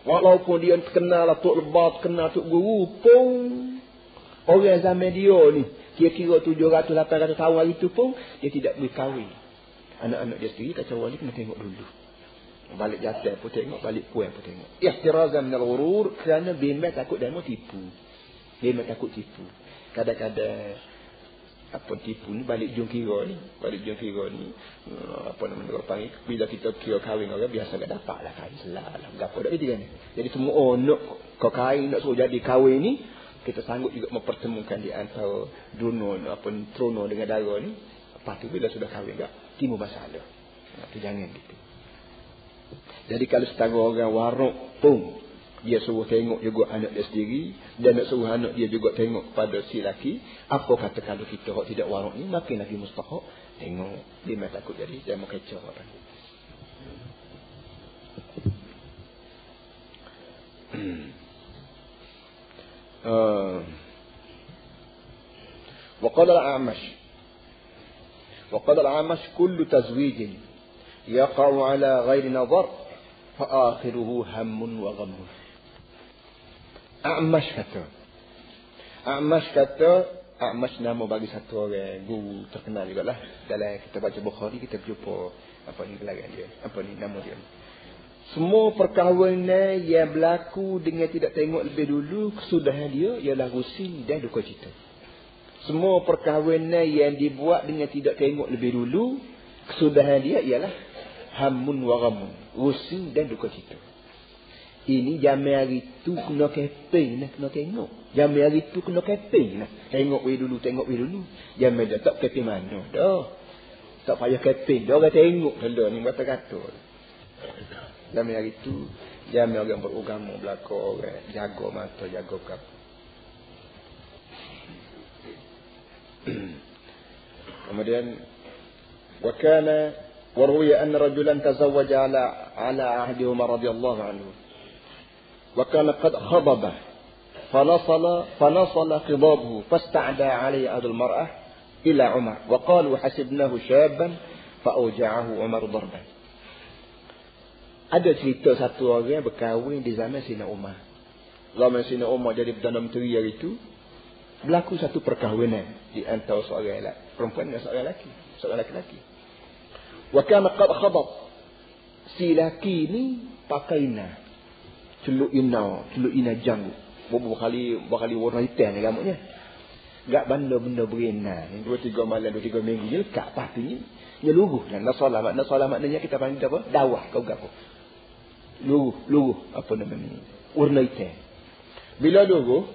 Walaupun dia kenal lah Tok Lebat, kenal Tok Guru pun, orang zaman dia ni kira-kira 700-800 tahun hari tu pun dia tidak boleh kahwin anak-anak dia sendiri kecuali kena tengok dulu. Balik jatuh pun tengok, balik puan pun tengok. Ihtirazan minal ghurur, kerana bimbang takut dia mau tipu. Kadang-kadang apa tipu ni balik jom kira ni apa nama dia panggil, bila kita kira kahwin orang biasa tak dapat lah kain selah lah gapo dak gitu kan. Jadi semua nak kau kain nak suruh jadi kahwin ni, kita sanggup juga mempertemukan di antara dunia apa trono dengan dara ni. Lepas tu bila sudah kahwin tak timbul masalah. Tu jangan gitu. Jadi kalau setara orang warok pun dia suruh tengok juga anak dia sendiri, dan nak suruh anak dia juga tengok pada si laki, apa kata kalau kita tidak warok ni makin lagi mustahak tengok. Dia memang takut jadi dia mau kecau apa. وقال الأعمش كل تزويج يقع على غير نظر فآخره هم وغم. A'mash kata, Amash kata, Amash nama bagi satu orang guru terkenal jugalah. Dalam kita baca Bukhari, kita jumpa gelaran dia. Nama dia. Semua perkahwinan yang berlaku dengan tidak tengok lebih dulu, kesudahan dia ialah rusing dan duka cita. Semua perkahwinan yang dibuat dengan tidak tengok lebih dulu, kesudahan dia ialah hamun wa ghamun, rusing dan duka cita. Ini zaman hari tu kena keping nak kena tengok. Zaman hari tu kena keping nak tengok dulu. Zaman dah tak keping mana dah. Tak payah keping dah, orang tengok dah ni kata-kata. Zaman hari tu zaman orang beragama belaka, orang jaga mata, jaga kaki. Kemudian وروي أن رجلا تزوج على عهد عمر رضي الله عنه وكان قد خضب فنصل خضابه فاستعدى عليه أهل المرأة إلى عمر وقالوا حسبناه شابا فأوجعه عمر ضربا. Ada cerita satu orang berkahwin di zaman Sayyidina Umar. Zaman Sayyidina Umar jadi Perdana Menteri hari itu, berlaku satu perkahwinan di antara seorang perempuan dengan seorang lelaki. Wa kana qad khadab. Si lelaki ni pakainya celuk ina janggut. Berkali warna hitam rambutnya. Gak benda-benda berena. 2-3 malam 2-3 minggu je lekat patinya. Dia luruh. Nasalah maknanya kita panggil apa? Dawah kau gapo. Luruh apa namanya? Warna hitam. Bila luruh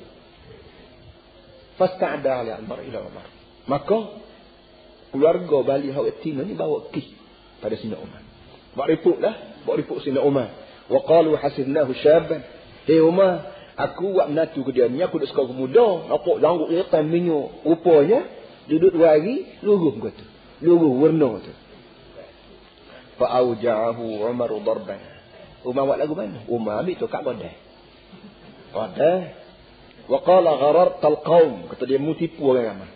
fasta'da ala Umar ila Umar. Maka keluarga Bali Hawatina ni bawa pergi pada Sayyidina Umar. Bawa report Sayyidina Umar. Wa qalu hasibnahu syaban. Umar, aku buat menatu ke dia ni, aku dah sekarang muda, nampak janggut dia hitam minyak. Rupanya duduk 2 hari luruh kata. Luruh warna tu. Fa auja'ahu Umar darban. Umar buat lagu mana? Umar ambil tu kat badai. Wa qala gharartal qaum, kata dia mu tipu orang ramai.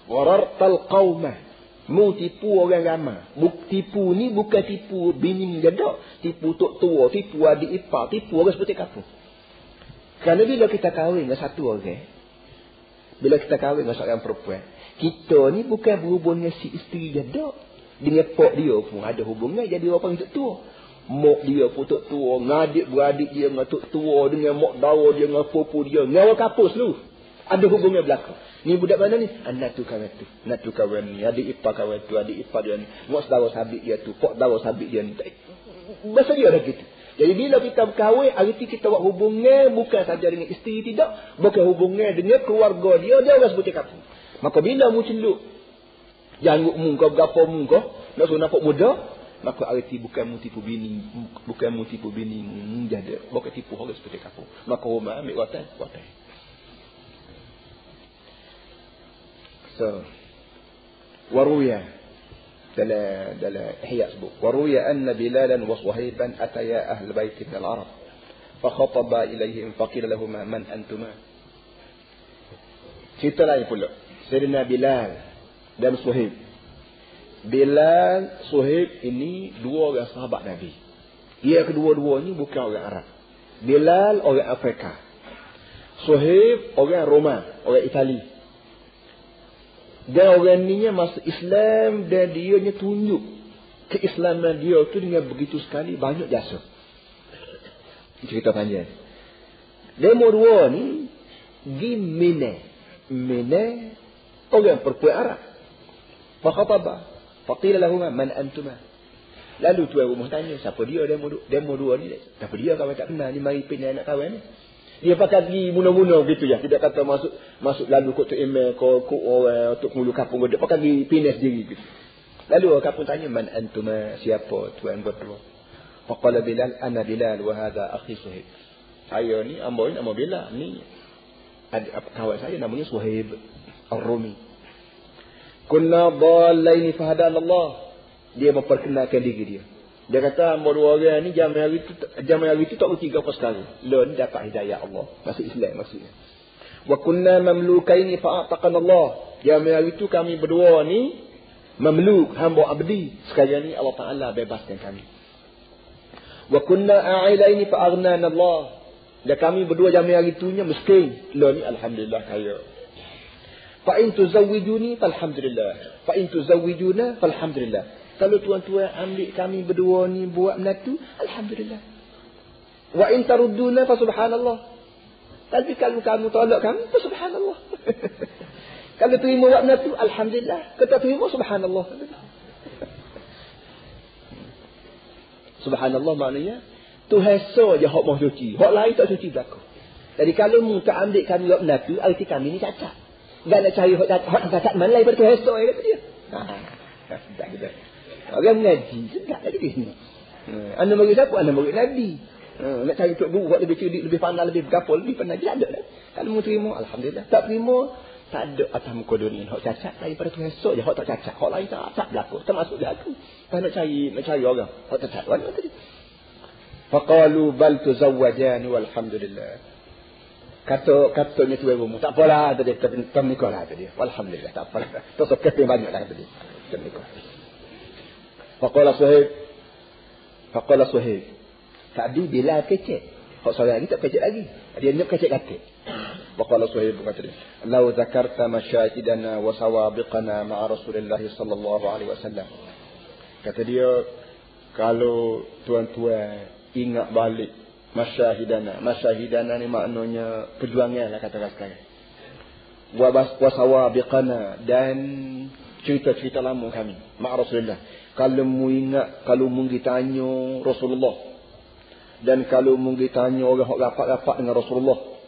Gharartal qauma, mu tipu orang ramai. Tipu ni bukan tipu bini jadak, tipu tok tua, tipu adik ipar, tipu orang seperti kampung. Kerana bila kita kahwin dengan satu orang, bila kita kahwin dengan seorang perempuan, kita ni bukan berhubung dengan si isteri jadak. Dengan pak dia pun ada hubungan, jadi orang tok tua. Mak dia pun tok tua, ngadik beradik dia dengan tok tua, dengan mak dawa dia dengan pupu dia, dengan orang kapus lu. Ada hubungan belakang. Ni budak mana ni? Anak tu kawan tu. Anak tu kawan ni. Adik ipar kawan tu. Adik ipar dia ni. Mak saudara sabit dia tu. Pak saudara sabit dia ni. Bahasa dia dah gitu. Jadi bila kita berkahwin, arti kita buat hubungan bukan saja dengan isteri, tidak. Bukan hubungan dengan keluarga dia. Dia orang seperti kampung. Maka bila mu celuk janggut mu kau, berapa mu kau, nak suruh nampak muda, maka arti bukan mu tipu bini. Bukan mu tipu bini jada. Bukan tipu orang seperti kampung. Maka rumah ambil watan. So, waruya dalam ihya sebut waruya anna bilalan wa suhaiban ataya ahl bait min al-arab fa khataba ilayhim fa qila lahum man antuma. Cerita lain pula Sayyidina Bilal dan Suhaib. Bilal, Suhaib ini 2 orang sahabat Nabi. Dia kedua-duanya bukan orang Arab. Bilal orang Afrika, Suhaib orang Roma, orang Itali. Dan orang ni masuk Islam dan dia tunjuk keislaman dia tu dengan begitu sekali banyak jasa. Cerita panjang. Demo 2 ni di Mina orang perempuan Arab. Fakhataba faqila lahum man antuma. Lalu tuan rumah tanya siapa dia demo 2 ni. Siapa dia kawan tak kenal ni, mari pindah anak kawan ni. Dia pakai pergi muna-muna begitu ya. Tidak kata masuk lalu kot tu email kok orang untuk mulu kampung dia pakai pergi pindah sendiri gitu. Lalu orang kampung tanya man antuma, siapa tuan berdua? Faqala Bilal ana Bilal wa hadha akhi Suhaib. Saya ni ambo ni nama Bilal ni kawan saya namanya Suhaib Ar-Rumi. Kunna dhalaini fahadana Allah. Dia memperkenalkan diri dia. Dia kata ambo 2 orang ni zaman hari itu tak reti apa sekarang. Lo ni dapat hidayah Allah. Masuk Islam maksudnya. Wa kunna mamlukaini fa'ataqana Allah. Zaman hari itu kami berdua ni mamluk, hamba abdi. Sekarang ni Allah Taala bebaskan kami. Wa kunna a'ilaini fa'aghnana Allah. Dan kami berdua jamin hari itunya miskin. Lo ni alhamdulillah kaya. Fa in tuzawwijuni falhamdulillah. Fa in tuzawwijuna falhamdulillah. Kalau tuan-tuan ambil kami berdua ni buat menatu, alhamdulillah. Wa in tarudduna fa subhanallah. Tapi kalau kamu tolak kami, fa subhanallah. Kalau terima buat menatu, alhamdulillah. Kalau tak terima, subhanallah. Subhanallah maknanya Tuhan saja hak mau suci. Hak lain tak suci berlaku. Jadi kalau mu tak ambil kami buat menatu, arti kami ni cacat. Tak nak cari hak cacat mana lain daripada Tuhan saja kata dia. Tak gitu. Orang mengaji sedap lagi ni. Anda bagi siapa? Anda bagi Nabi. Nak cari tok guru hak lebih cerdik, lebih pandai, lebih bergapul, lebih pandai dia ada lah. Kalau mu terima, alhamdulillah. Tak terima, tak ada atas muka dunia hak cacat daripada Tuhan saja hak tak cacat. Hak lain tak berlaku. Termasuk dia aku. Tak nak cari orang hak cacat. Mana tadi? Faqalu bal tuzawwajani walhamdulillah. Katanya tu ibu mu tak apalah tadi ternikah lah tadi. Alhamdulillah tak apalah. Terus kata banyak lah tadi. Ternikah. Faqala Suhaib. Tadi bila kecek. Hak seorang ni tak kecek lagi. Dia nak kecek kata. Faqala Suhaib kata dia, "Lau zakarta masyahidana wa sawabiqana ma'a Rasulillah sallallahu alaihi wasallam." Kata dia, kalau tuan-tuan ingat balik masyahidana. Masyahidana ni maknanya perjuangan lah kata sekarang. Wa sawabiqana dan cerita-cerita lama kami ma'a Rasulillah. Kalau mu ingat, kalau mu tanya Rasulullah dan kalau mu tanya orang hak rapat-rapat dengan Rasulullah,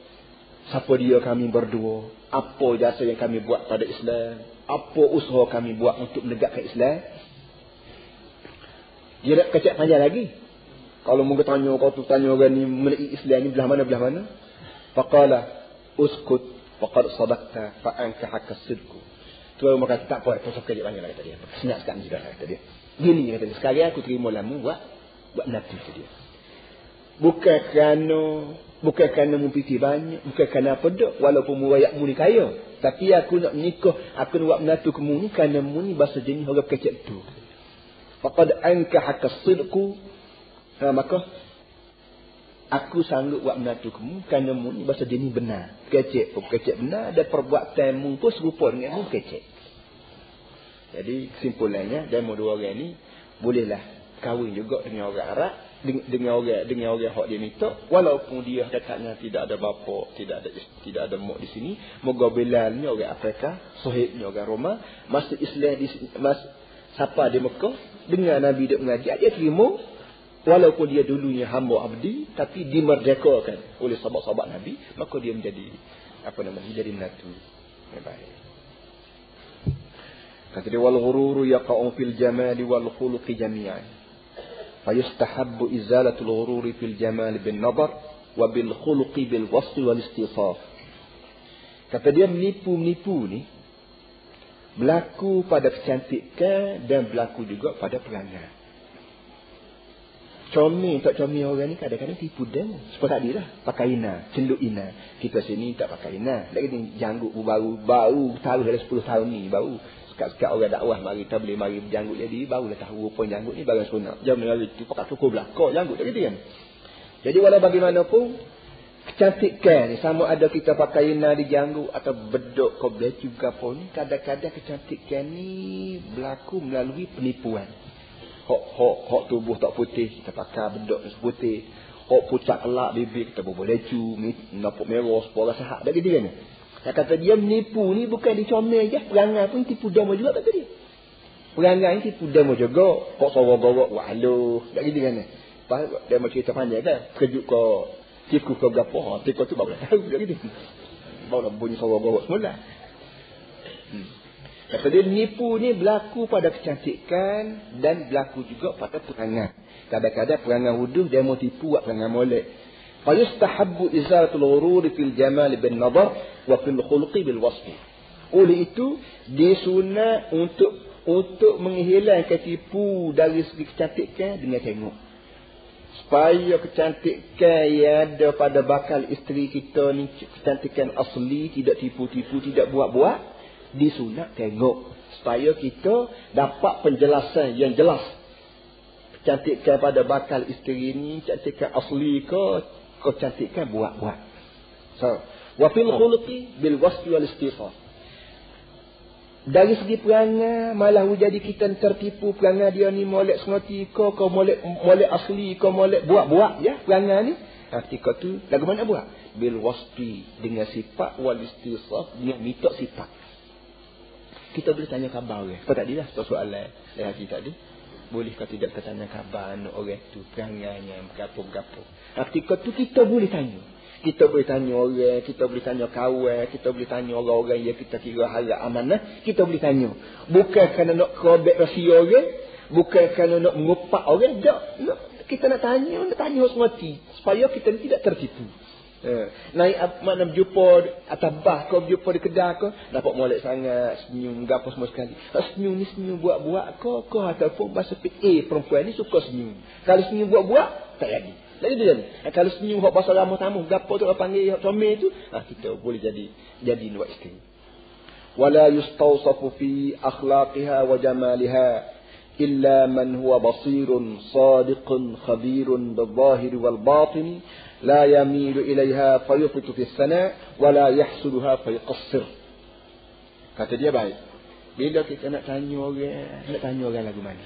siapa dia kami berdua, apa jasa yang kami buat pada Islam, apa usaha kami buat untuk menegakkan Islam. Dia nak kecek panjang lagi. Kalau mu tanya, kau tu tanya orang ni mengenai Islam ni belah mana. Faqala uskut faqad sadaqta fa ankahaka sidqu. Tuan maka tak apa, tu kecek panjang lagi tadi. Senyap sekarang sudah kata dia. Gini kata dia, sekarang aku terima lamu buat menatu kata dia. Bukan kerana mu fikir banyak, bukan kerana apa dak, walaupun mu rakyat mu ni kaya, tapi aku nak menikah, aku nak buat menatu ke mu ni kerana mu ni bahasa jenis orang kecek tu. Faqad ankahaka sidqu. Maka aku sanggup buat menatu ke mu kerana mu ni bahasa jenis benar. Kecek benar dan perbuatan mu pun serupa dengan mu kecek. Jadi kesimpulannya, demo dua orang ni bolehlah kahwin juga dengan orang Arab, dengan orang hak dia minta, walaupun dia dekatnya tidak ada bapa, tidak ada mak di sini. Moga Bilal ni orang Afrika, Suhaib ni orang Roma, masuk Islam di siapa di Mekah, dengan Nabi dia mengajar, dia terima, walaupun dia dulunya hamba abdi, tapi dimerdekakan oleh sahabat-sahabat Nabi, maka dia menjadi jadi menatu yang baik. Kata dia, wal ghururu yaqa'u fil jamali wal khuluqi jami'an. Fayustahabbu izalatul ghururi fil jamali bin nadar wa bil khuluqi bil wasfi wal istisaf. Kata dia, menipu ni berlaku pada kecantikan dan berlaku juga pada perangai. Comel tak comel orang ni kadang-kadang tipu dia. Seperti tadi lah, pakai ina, cenduk ina. Kita sini tak pakai ina. Lagi ni janggut baru tahu dah 10 tahun ni baru. Sekat-sekat orang dakwah mari tabligh mari berjanggut jadi barulah tahu rupa janggut ni barang sunat. Jam hari tu pakai cukup belakang janggut tak gitu kan. Jadi walau bagaimanapun kecantikan ni sama ada kita pakai ina di janggut atau bedok ke baju ke apa ni, kadang-kadang kecantikan ni berlaku melalui penipuan. Hok tubuh tak putih kita pakai bedok putih. Hok pucat kelak bibir kita bawa baju nampak merah sepora sehat tak gitu kan. Dia kata dia menipu ni bukan dicomel je, perangai pun tipu demo juga kata dia. Perangai ni tipu demo juga. Kok sorok-sorok, walau, tak gitu kan. Dia mau cerita panjang kan, kejut ke tiku ke berapa, tiku tu baru tahu tak gitu. Baru bunyi sorok-sorok semula. Kata dia nipu ni berlaku pada kecantikan dan berlaku juga pada perangai. Kadang-kadang perangai wuduh dia mau tipu buat perangai molek. Fayustahabbu izalatul ghururi fil jamal bin nadar wa fil khuluqi bil wasfi. Oleh itu disunat untuk menghilangkan tipu dari segi kecantikan dengan tengok. Supaya kecantikan yang ada pada bakal isteri kita ni kecantikan asli, tidak tipu-tipu, tidak buat-buat, disunat tengok supaya kita dapat penjelasan yang jelas. Kecantikan pada bakal isteri ni kecantikan asli ke kau cantikkan, buat. So, wa fil khuluqi bil wasfi wal istisaf. Dari segi perangai, malah jadi kita tertipu perangai dia ni molek sengoti kau molek asli, kau molek buat ya perangai ni. Ketika tu lagu mana buat? Bil wasfi, dengan sifat, wal istisaf, dengan mitok sifat. Kita boleh tanya khabar orang. Kau tadi lah soalan lagi tadi. Boleh kau tidak tanya khabar orang tu perangainya berapa. Ketika tu kita boleh tanya. Kita boleh tanya orang, kita boleh tanya kawan, kita boleh tanya orang-orang yang kita kira harap amanah, kita boleh tanya. Bukan kerana nak kerobek rahsia orang, bukan kerana nak mengupak orang, tak. Kita nak tanya hosmati supaya kita ni tidak tertipu. Naik mana berjumpa atas bah kau berjumpa di kedai kau, dapat molek sangat, senyum gapo semua sekali. Senyum ni senyum buat-buat kau ataupun bahasa perempuan ni suka senyum. Kalau senyum buat-buat tak jadi. Lagi dia ni. Kalau senyum hok bahasa ramah tamu, gapo tu orang panggil hok comel tu, kita boleh jadi luar isteri. Wala yustawsafu fi akhlaqiha wa jamaliha illa man huwa basirun sadiqun khabirun bil-zahir wal-batin la yamilu ilaiha fayufitu fi as-sana wa la yahsuduha fayaqassir. Kata dia baik. Bila kita nak tanya orang lagu mana?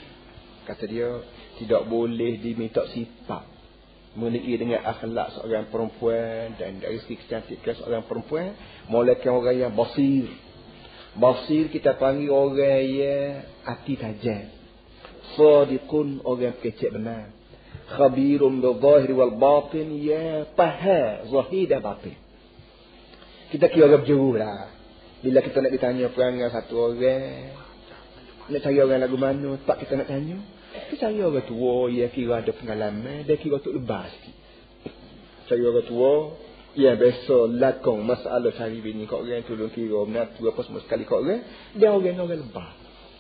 Kata dia tidak boleh diminta sifat memiliki dengan akhlak seorang perempuan dan dari segi kecantikan seorang perempuan, melainkan orang yang basir. Basir kita panggil orang yang hati tajam. Sadiqun, orang kecek benar. Khabirun bil-zahir wal-batin, ya faham zahir dan batin. Kita kira orang berjuru lah. Bila kita nak ditanya perangai satu orang, nak cari orang lagu mana, tak kita nak tanya. Kita cari orang tua yang kira ada pengalaman, dia kira tu lebas sikit. Cari orang tua yang biasa lakong masalah cari bini kat orang, tolong kira menatu apa semua sekali kat orang, dia orang lebas.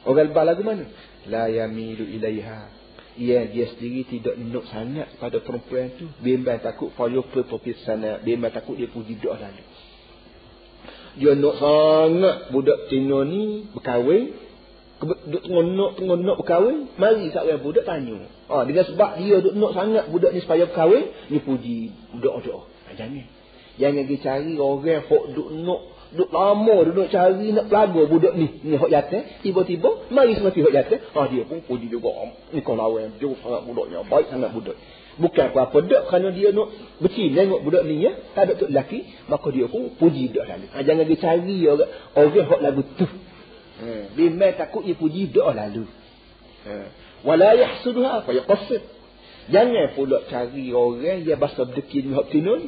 Orang lebas lagu mana? La yamilu ilaiha. Dia sendiri tidak nak sangat pada perempuan tu. Bimbang takut fayuqil popis sana. Bimbang takut dia puji dah lalu. Dia nak sangat budak Cina ni berkahwin. Duk tengok berkahwin. Mari kat orang budak tanya. Dengan sebab dia duk nak sangat budak ni supaya berkahwin, dia puji budak-budak. Jangan pergi cari orang hok duk lama duk cari nak pelaga budak ni hok jatuh, tiba-tiba mari semua hok jatuh, dia pun puji juga ni kau lawan dia sangat budaknya, baik sangat budak. Bukan apa-apa dak kerana dia nak bercin tengok budak ni ya, tak ada tu lelaki, maka dia pun puji budak lalu. Jangan pergi cari orang hok lagu tu. Bimbang takut dia puji budak lalu. Wala yahsuduha fa yaqassir. Jangan pula cari orang yang bahasa berdeki ni hok tinun.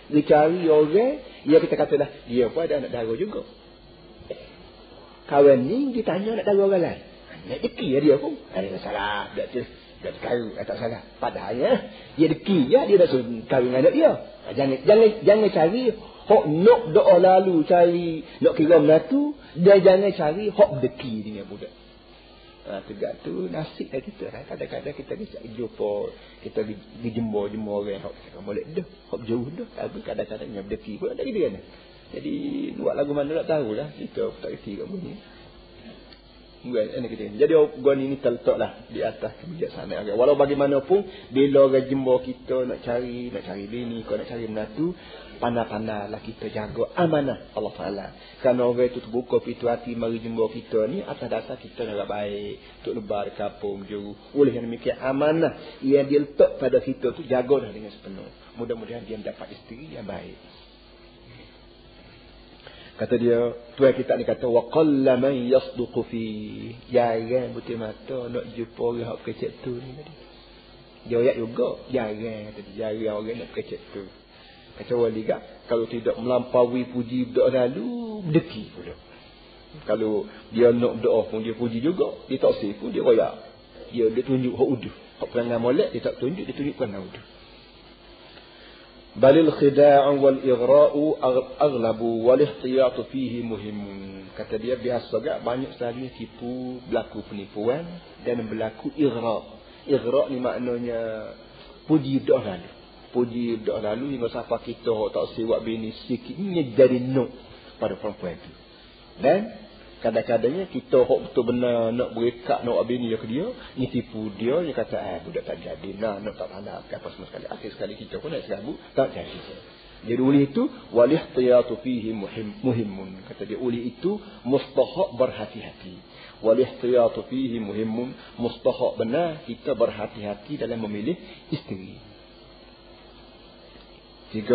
Dia cari orang, ya kita katalah, dia pun ada anak dara juga. Kawan ni ditanya anak dara orang lain. Nak deki ya dia pun. Ada salah, tak kahwin, tak salah. Padahal dia deki ya, dia dah suruh kahwin dengan anak dia. Jangan cari hok nak doa lalu cari nak kira menatu, dan jangan cari hok deki dengan budak. Tegak tu nasib dah kita lah. Kadang-kadang kita bisa jumpa, kita pergi jemur orang hok boleh dah, hok jauh dah. Tapi kadang-kadang yang berdeki pun ada dia kan. Jadi buat lagu mana tak tahulah, kita tak reti kat bunyi. Jadi gua ni terletaklah di atas kebijaksanaan orang. Walau bagaimanapun bila orang jemur kita nak cari bini, kau nak cari menatu, pandai-pandailah kita jaga amanah Allah Taala. Kerana orang itu terbuka pintu hati mari jemur kita ni atas dasar kita nak baik, untuk lebar kampung jauh. Oleh yang demikian amanah yang dia letak pada kita tu jagalah dengan sepenuh. Mudah-mudahan dia mendapat isteri yang baik. Kata dia, tuan kita ni kata wa qallaman yasduqu fi. Jarang betul mata nak jumpa orang hak kecek tu ni tadi. Dia ayat juga, jarang orang nak kecek tu. Kata wali gak, kalau tidak melampaui puji budak lalu, berdeki pula. Kalau dia nak berdoa pun dia puji juga, dia tak sih pun dia royak. Dia tunjuk hak uduh. Hak perangai molek dia tak tunjuk, dia tunjuk perangai uduh. Balil khida'u wal ighra'u aghlabu wal ihtiyatu fihi muhimun. Kata dia biasa gak banyak sekali tipu, berlaku penipuan dan berlaku ighra'. Ighra' ni maknanya puji dah lalu. Puji dah lalu hingga sampai kita tak siwak bini sikit ni jadi nok pada perempuan itu. Dan Kadang-kadangnya kita hok betul benar nak berekat nak buat bini ke dia, ni tipu dia, dia kata budak tak jadi nak tak pandai apa semua sekali. Akhir sekali kita pun nak serabut tak jadi. Jadi oleh itu walihtiyatu fihi muhimun. Kata dia oleh itu mustahak berhati-hati. Walihtiyatu fihi muhimun, mustahak benar kita berhati-hati dalam memilih isteri. 3.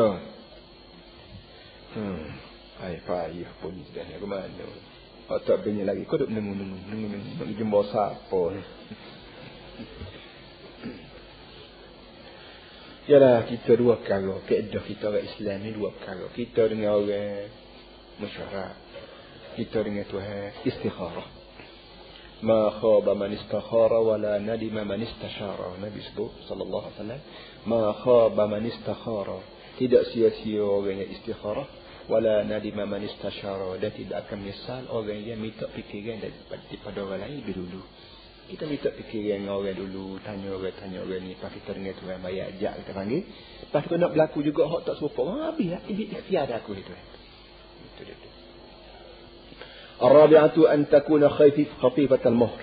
Ai payah pun dah ke mana. Tak bini lagi kau duk nengung jumpa siapa ni. Yalah kita dua perkara, kaedah kita orang Islam ni dua perkara. Kita dengan orang mesyuarat, kita dengan Tuhan istikharah. Ma khaba man istakhara wala nadima man istashara. Nabi sebut sallallahu alaihi wasallam, ma khaba man istakhara. Tidak sia-sia orang yang istikharah, wala nadima man istashara, dan tidak akan menyesal orang yang minta fikiran daripada orang lain lebih dulu. Kita minta fikiran dengan orang dulu, tanya orang ni, lepas kita dengar Tuhan bayar ajak kita panggil. Lepas tu nak berlaku juga hak tak serupa. Habis lah, ikhtiar aku itu. Itu dia. Ar-rabi'atu an takuna khafifat al-mahr.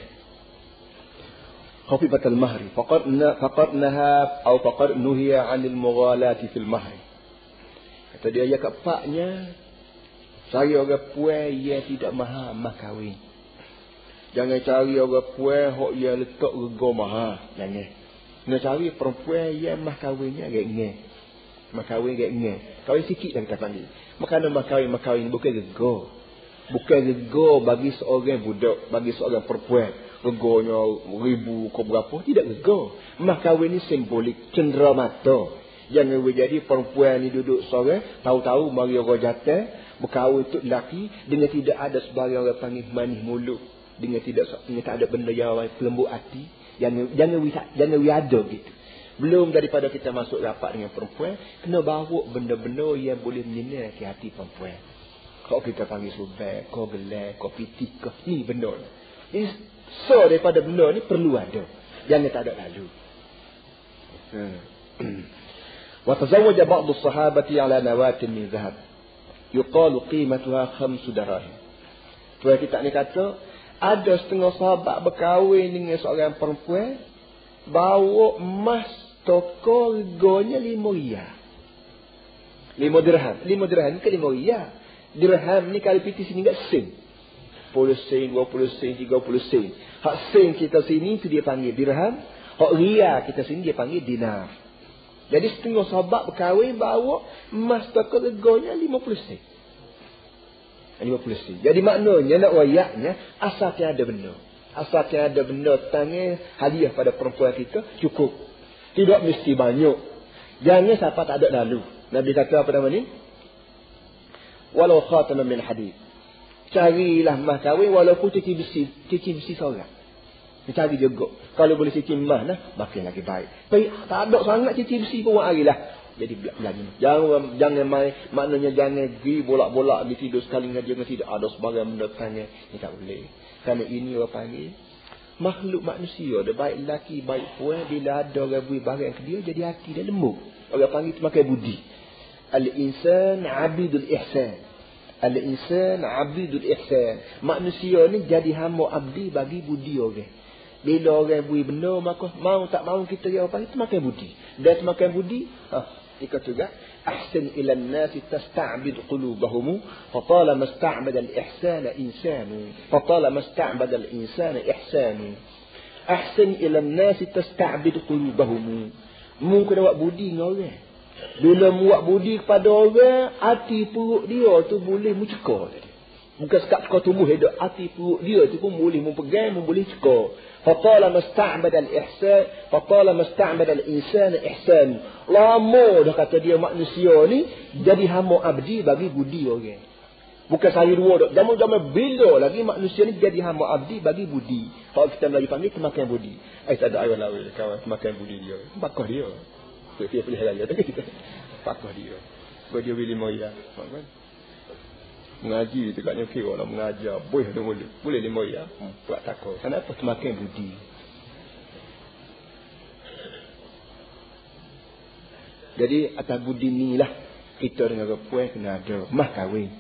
Khafifat al-mahr. Faqad naha atau faqad nuhiya 'anil mughalati fil mahr. Kata dia yang keempatnya, saya orang puan yang tidak mahal mah kahwin. Jangan cari orang puan hok yang letak rega mahal. Jangan. Nak cari perempuan yang mah kahwinnya agak-agak. Mah kahwin agak-agak. Kahwin sikit dah kita panggil. Makana mah kahwin bukan rega. Bukan rega bagi seorang budak, bagi seorang perempuan. Reganya 1,000 ke berapa, tidak rega. Mah kahwin ni simbolik, cendera mata. Jangan jadi perempuan ni duduk seorang, tahu-tahu mari orang jatuh, berkahwin untuk lelaki, dengan tidak ada sebarang orang panggil manis mulut. Dengan tak ada benda yang pelembut hati. Jangan ada gitu. Belum daripada kita masuk rapat dengan perempuan, kena bawa benda-benda yang boleh menyenangkan hati perempuan. Kalau kita panggil subai, kau gelai, kau pitik, kau ni benda ni. So daripada benda ni perlu ada. Jangan tak ada lalu. Wa tazawwaja ba'd as-sahabati 'ala nawatin min dhahab. Yuqalu qimatuha 5 dirham. Tuan kita ni kata ada setengah sahabat berkahwin dengan seorang perempuan, bawa emas toko reganya 5 riyal. 5 dirham. 5 dirham ni ke 5 riyal. Dirham ni kalau piti sini enggak sen. 10 sen, 20 sen, 30 sen. Hak sen kita sini tu dia panggil dirham. Hak riyal kita sini dia panggil dinar. Jadi setengah sahabat berkahwin bawa emas toko reganya 50 sen. 50 sen. Jadi maknanya nak wayaknya asalnya ada benda. Asalnya ada benda tangan hadiah pada perempuan kita cukup. Tidak mesti banyak. Jangan siapa tak ada lalu. Nabi kata apa nama ni? Walau khataman min hadid. Carilah emas kahwin walaupun cici besi seorang. Cari juga. Kalau boleh cici emas nah, makin lagi baik. Tapi tak ada sangat cici besi pun arilah. Jadi belanja. Jangan main, maknanya jangan pergi bolak-bolak di tidur sekali dengan dia, tidak ada sebarang benda tanya. Ini tak boleh. Kerana ini orang panggil makhluk manusia, dia baik lelaki baik puan, bila ada orang beri barang ke dia jadi hati dia lembut. Orang panggil itu makan budi. Al-insan abidul ihsan. Al-insan abidul ihsan. Manusia ni jadi hamba abdi bagi budi orang. Bila orang beri benda, maka mau tak mau kita dia apa itu makan budi. Dan makan budi, dia juga ahsan ila an-nas tasta'bid qulubahum fa talama ista'bada al-ihsana insanu fa talama ista'bada al-insana ihsanu. Ahsan ila an-nas tasta'bid qulubahum. Mu kena buat budi dengan orang. Bila mu buat budi kepada orang, hati perut dia tu boleh mu cekar tadi. Bukan sekat cekar tubuh dia, hati perut dia tu pun boleh mu pegang, mu boleh cekar. فطالما استعبد الإحسان فطالما استعبد الإنسان إحسان. Lama dah kata dia manusia ni jadi hamba abdi bagi budi orang. Bukan sehari dua dah. Zaman-zaman bila lagi manusia ni jadi hamba abdi bagi budi. Kalau kita Melayu panggil kemakan budi. Tak ada ayat lain kawan kemakan budi dia. Pakah dia. Dia pilih raya tak kita. Pakah dia. Kau dia pilih moya. Mengaji dekat nyuki orang mengajar boleh ada mulut boleh 5 riyal buat takut kenapa semakin budi. Jadi atas budi ni lah kita dengan perempuan kena ada mah kahwin.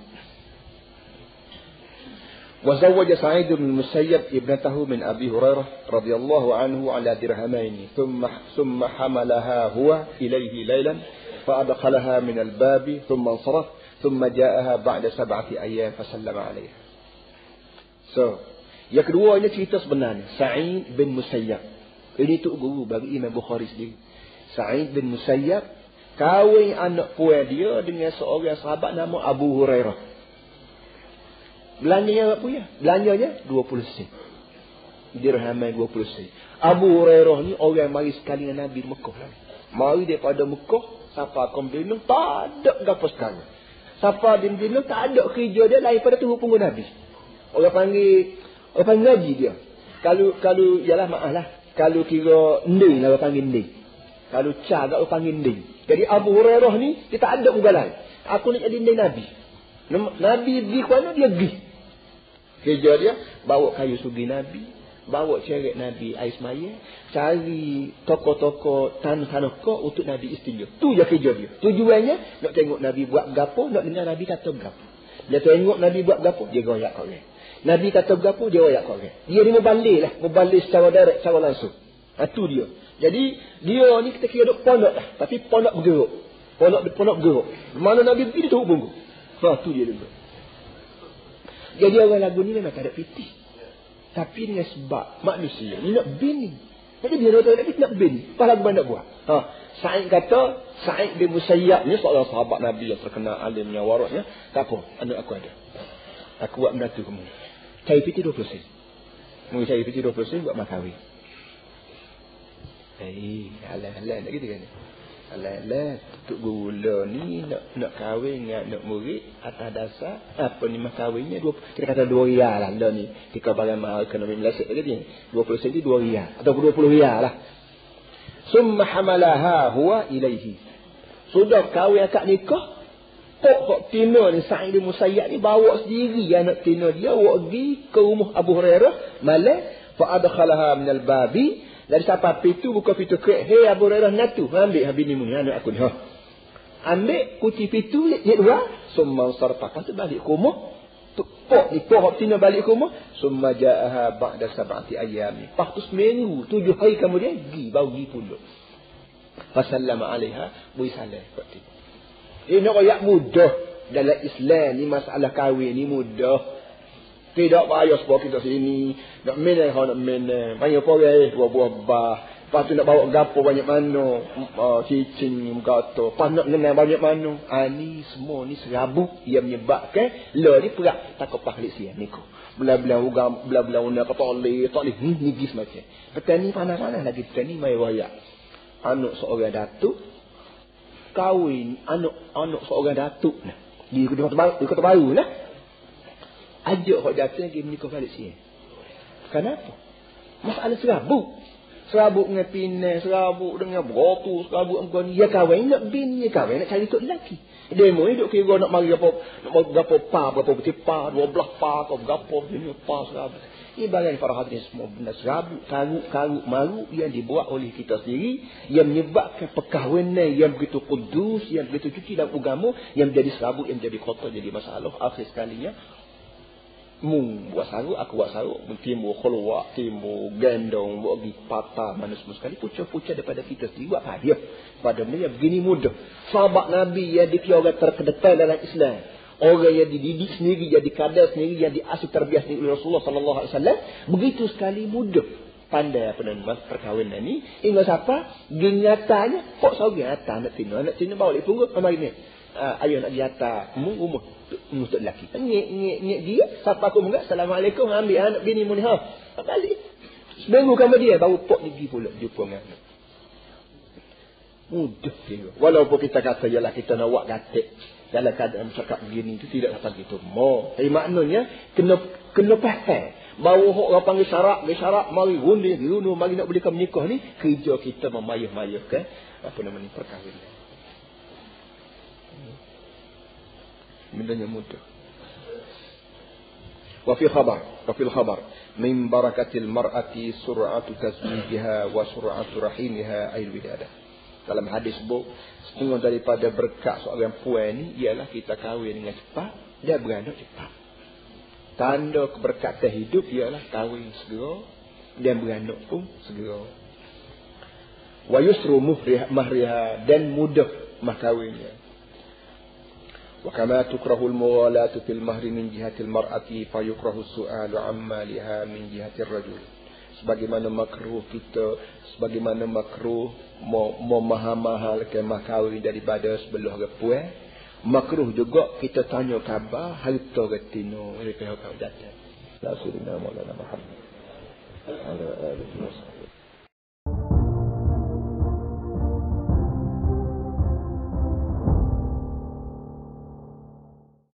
وزوج سعيد بن المسيب ابنته من أبي هريرة رضي الله عنه على درهمين ثم حملها هو إليه ليلا فأدخلها من الباب ثم انصرف ثم جاءها بعد 7 أيام فسلم عليها. So, yang kedua ini cerita sebenarnya Sa'id bin Musayyab. Ini tu guru bagi Imam Bukhari sendiri. Sa'id bin Musayyab kahwin anak puan dia dengan seorang sahabat nama Abu Hurairah. Belanjanya apa ya? Belanjanya 20 sen. Dirhamai 20 sen. Abu Hurairah ni orang mari sekali dengan Nabi di Mekah. Mari daripada Mekah, siapa kombinung tak ada gapo sekali. Siapa din-din tak ada kerja dia lain pada tunggu punggung Nabi. Orang panggil ngaji dia. Kalau ialah maaf lah. Kalau kira nding lah orang panggil nding. Kalau cagak orang panggil nding. Jadi Abu Hurairah ni dia tak ada ugalan. Aku nak jadi nding Nabi. Nabi pergi ke mana dia pergi. Kerja dia bawa kayu sugi Nabi, bawa ceret Nabi air semaya, cari toko-toko tanah-tanah kau untuk Nabi istinja. Tu je kerja dia. Tujuannya nak tengok Nabi buat gapo, nak dengar Nabi kata gapo. Dia tengok Nabi buat gapo, dia goyak korang. Nabi kata gapo, dia goyak korang. Dia ni membalik secara direct, secara langsung. Tu dia. Jadi dia ni kita kira duk pondok lah, tapi pondok bergeruk. Pondok bergeruk. Mana Nabi pergi dia turun punggung. Tu dia dulu. Jadi orang lagu ni memang tak ada piti. Tapi dengan sebab manusia ni nak bini. Jadi bila orang nak bini, apa lagu mana buat? Sa'id kata, Sa'id bin Musayyab ni seorang sahabat Nabi yang terkenal alimnya, waraknya. Tak apa, anak aku ada. Aku buat benda tu kamu. Cari piti 20 sen. Mungkin cari piti 20 sen buat makawin. Alah nak gitu kan? Alah, Tok Gula ni nak kahwin dengan anak murid atas dasar apa ni mas kahwinnya kita kata 2 riyal lah ni. Jika barang mahal ekonomi Malaysia tadi 20 sen 2 riyal atau 20 riyal lah. Summa hamalaha huwa ilaihi. Sudah kahwin akad nikah, kok tina ni Sa'id bin Musayyab ni bawa sendiri anak tina dia pergi ke rumah Abu Hurairah malam fa adkhalaha min al-babi. Dari siapa pintu buka pintu krek. Hei Abu Hurairah natu. Ambil habis ni anak aku ni. Ambil kunci pintu dia dua. Summa sarfa. Lepas tu balik ke rumah. Pok ni pok tina balik ke rumah. Summa ja'aha ba'da 7 ayam. Lepas tu seminggu 7 hari kemudian baru pergi pula. Fasallama alaiha. Beri salam. Ini rakyat mudah. Dalam Islam ni masalah kahwin ni mudah. Tidak payah sebab kita sini. Nak menang kau nak menang. Banyak orang dua buah bah. Lepas tu nak bawa gapo banyak mana. Cicing gato. Lepas nak kenal banyak mana. Ni semua ni serabut yang menyebabkan. Lah ni perak. Takut pahlik siap ni kau. Belah-belah ugam. Belah-belah undang. Tak boleh. Ni gis macam. Petani panas-panas lagi. Petani mai wayak. Anak seorang datuk. Kahwin. Anak seorang datuk. Di kota baru lah. Ajak hok datang pergi menikah balik sini. Kenapa? Masalah serabut. Serabut dengan pinai, serabut dengan berotu, serabut dengan dia kahwin nak bini, dia kahwin nak cari tok lelaki. Demo ni duk kira nak mari apa, nak mari gapo pa, berapa putih pa, 12 pa, kau gapo ni pa serabut. Ini bagian para hadirin semua benda serabut, karuk maru yang dibuat oleh kita sendiri yang menyebabkan perkahwinan yang begitu kudus, yang begitu suci dalam agama yang menjadi serabut, yang menjadi kotor, jadi masalah akhir sekalinya. Buat saruk, aku buat saruk, timbul khulwat, timbul gendong, buat pergi patah, mana semua sekali, pucah-pucah daripada kita sendiri, buat apa dia? Pada benda yang begini mudah. Sahabat Nabi yang dikira orang terkedepan dalam Islam, orang yang dididik sendiri, yang dikadar sendiri, yang diasuh terbias sendiri oleh Rasulullah SAW, begitu sekali mudah. Pandai apa nama perkahwinan ni, hingga siapa? Nyatanya, kok seorang anak tina bawa lagi punggut, mari ni. Ayah nak diatak rumah untuk lelaki. Ngek dia. Siapa aku menggak. Assalamualaikum. Ambil anak bini mu ni. Balik. Seminggu kemudian baru pok ni pergi pula jumpa dengan anak. Mudah dia. Walaupun kita kata ialah kita nak buat gatik. Dalam keadaan cakap begini itu tidak kata gitu. Tapi maknanya kena faham. Bahawa orang panggil syarak. Mari rundi. Mari nak belikan menikah ni. Kerja kita memayah-mayahkan. Apa namanya perkahwinan. Bendanya mudah. Wa fil khabar min barakatil mar'ati sur'atu tazwijiha wa sur'atu rahimiha ayil wiladah. Dalam hadis setengah daripada berkat seorang puan ni ialah kita kahwin dengan cepat, dia beranak cepat. Tanda keberkatan hidup ialah kahwin segera dan beranak pun segera. Wa yusru mahriha, dan mudah mah kahwinnya. Wa kama tukrahul mughalatu fil mahri min jihatil mar'ati fa yukrahu su'alu amma liha min jihatir rajul. Sebagaimana makruh mahal ke mah kahwin daripada sebelah perempuan, makruh juga kita tanya khabar harta retino dari pihak datang. La ilaha illallah Muhammad ala alihi wasallam.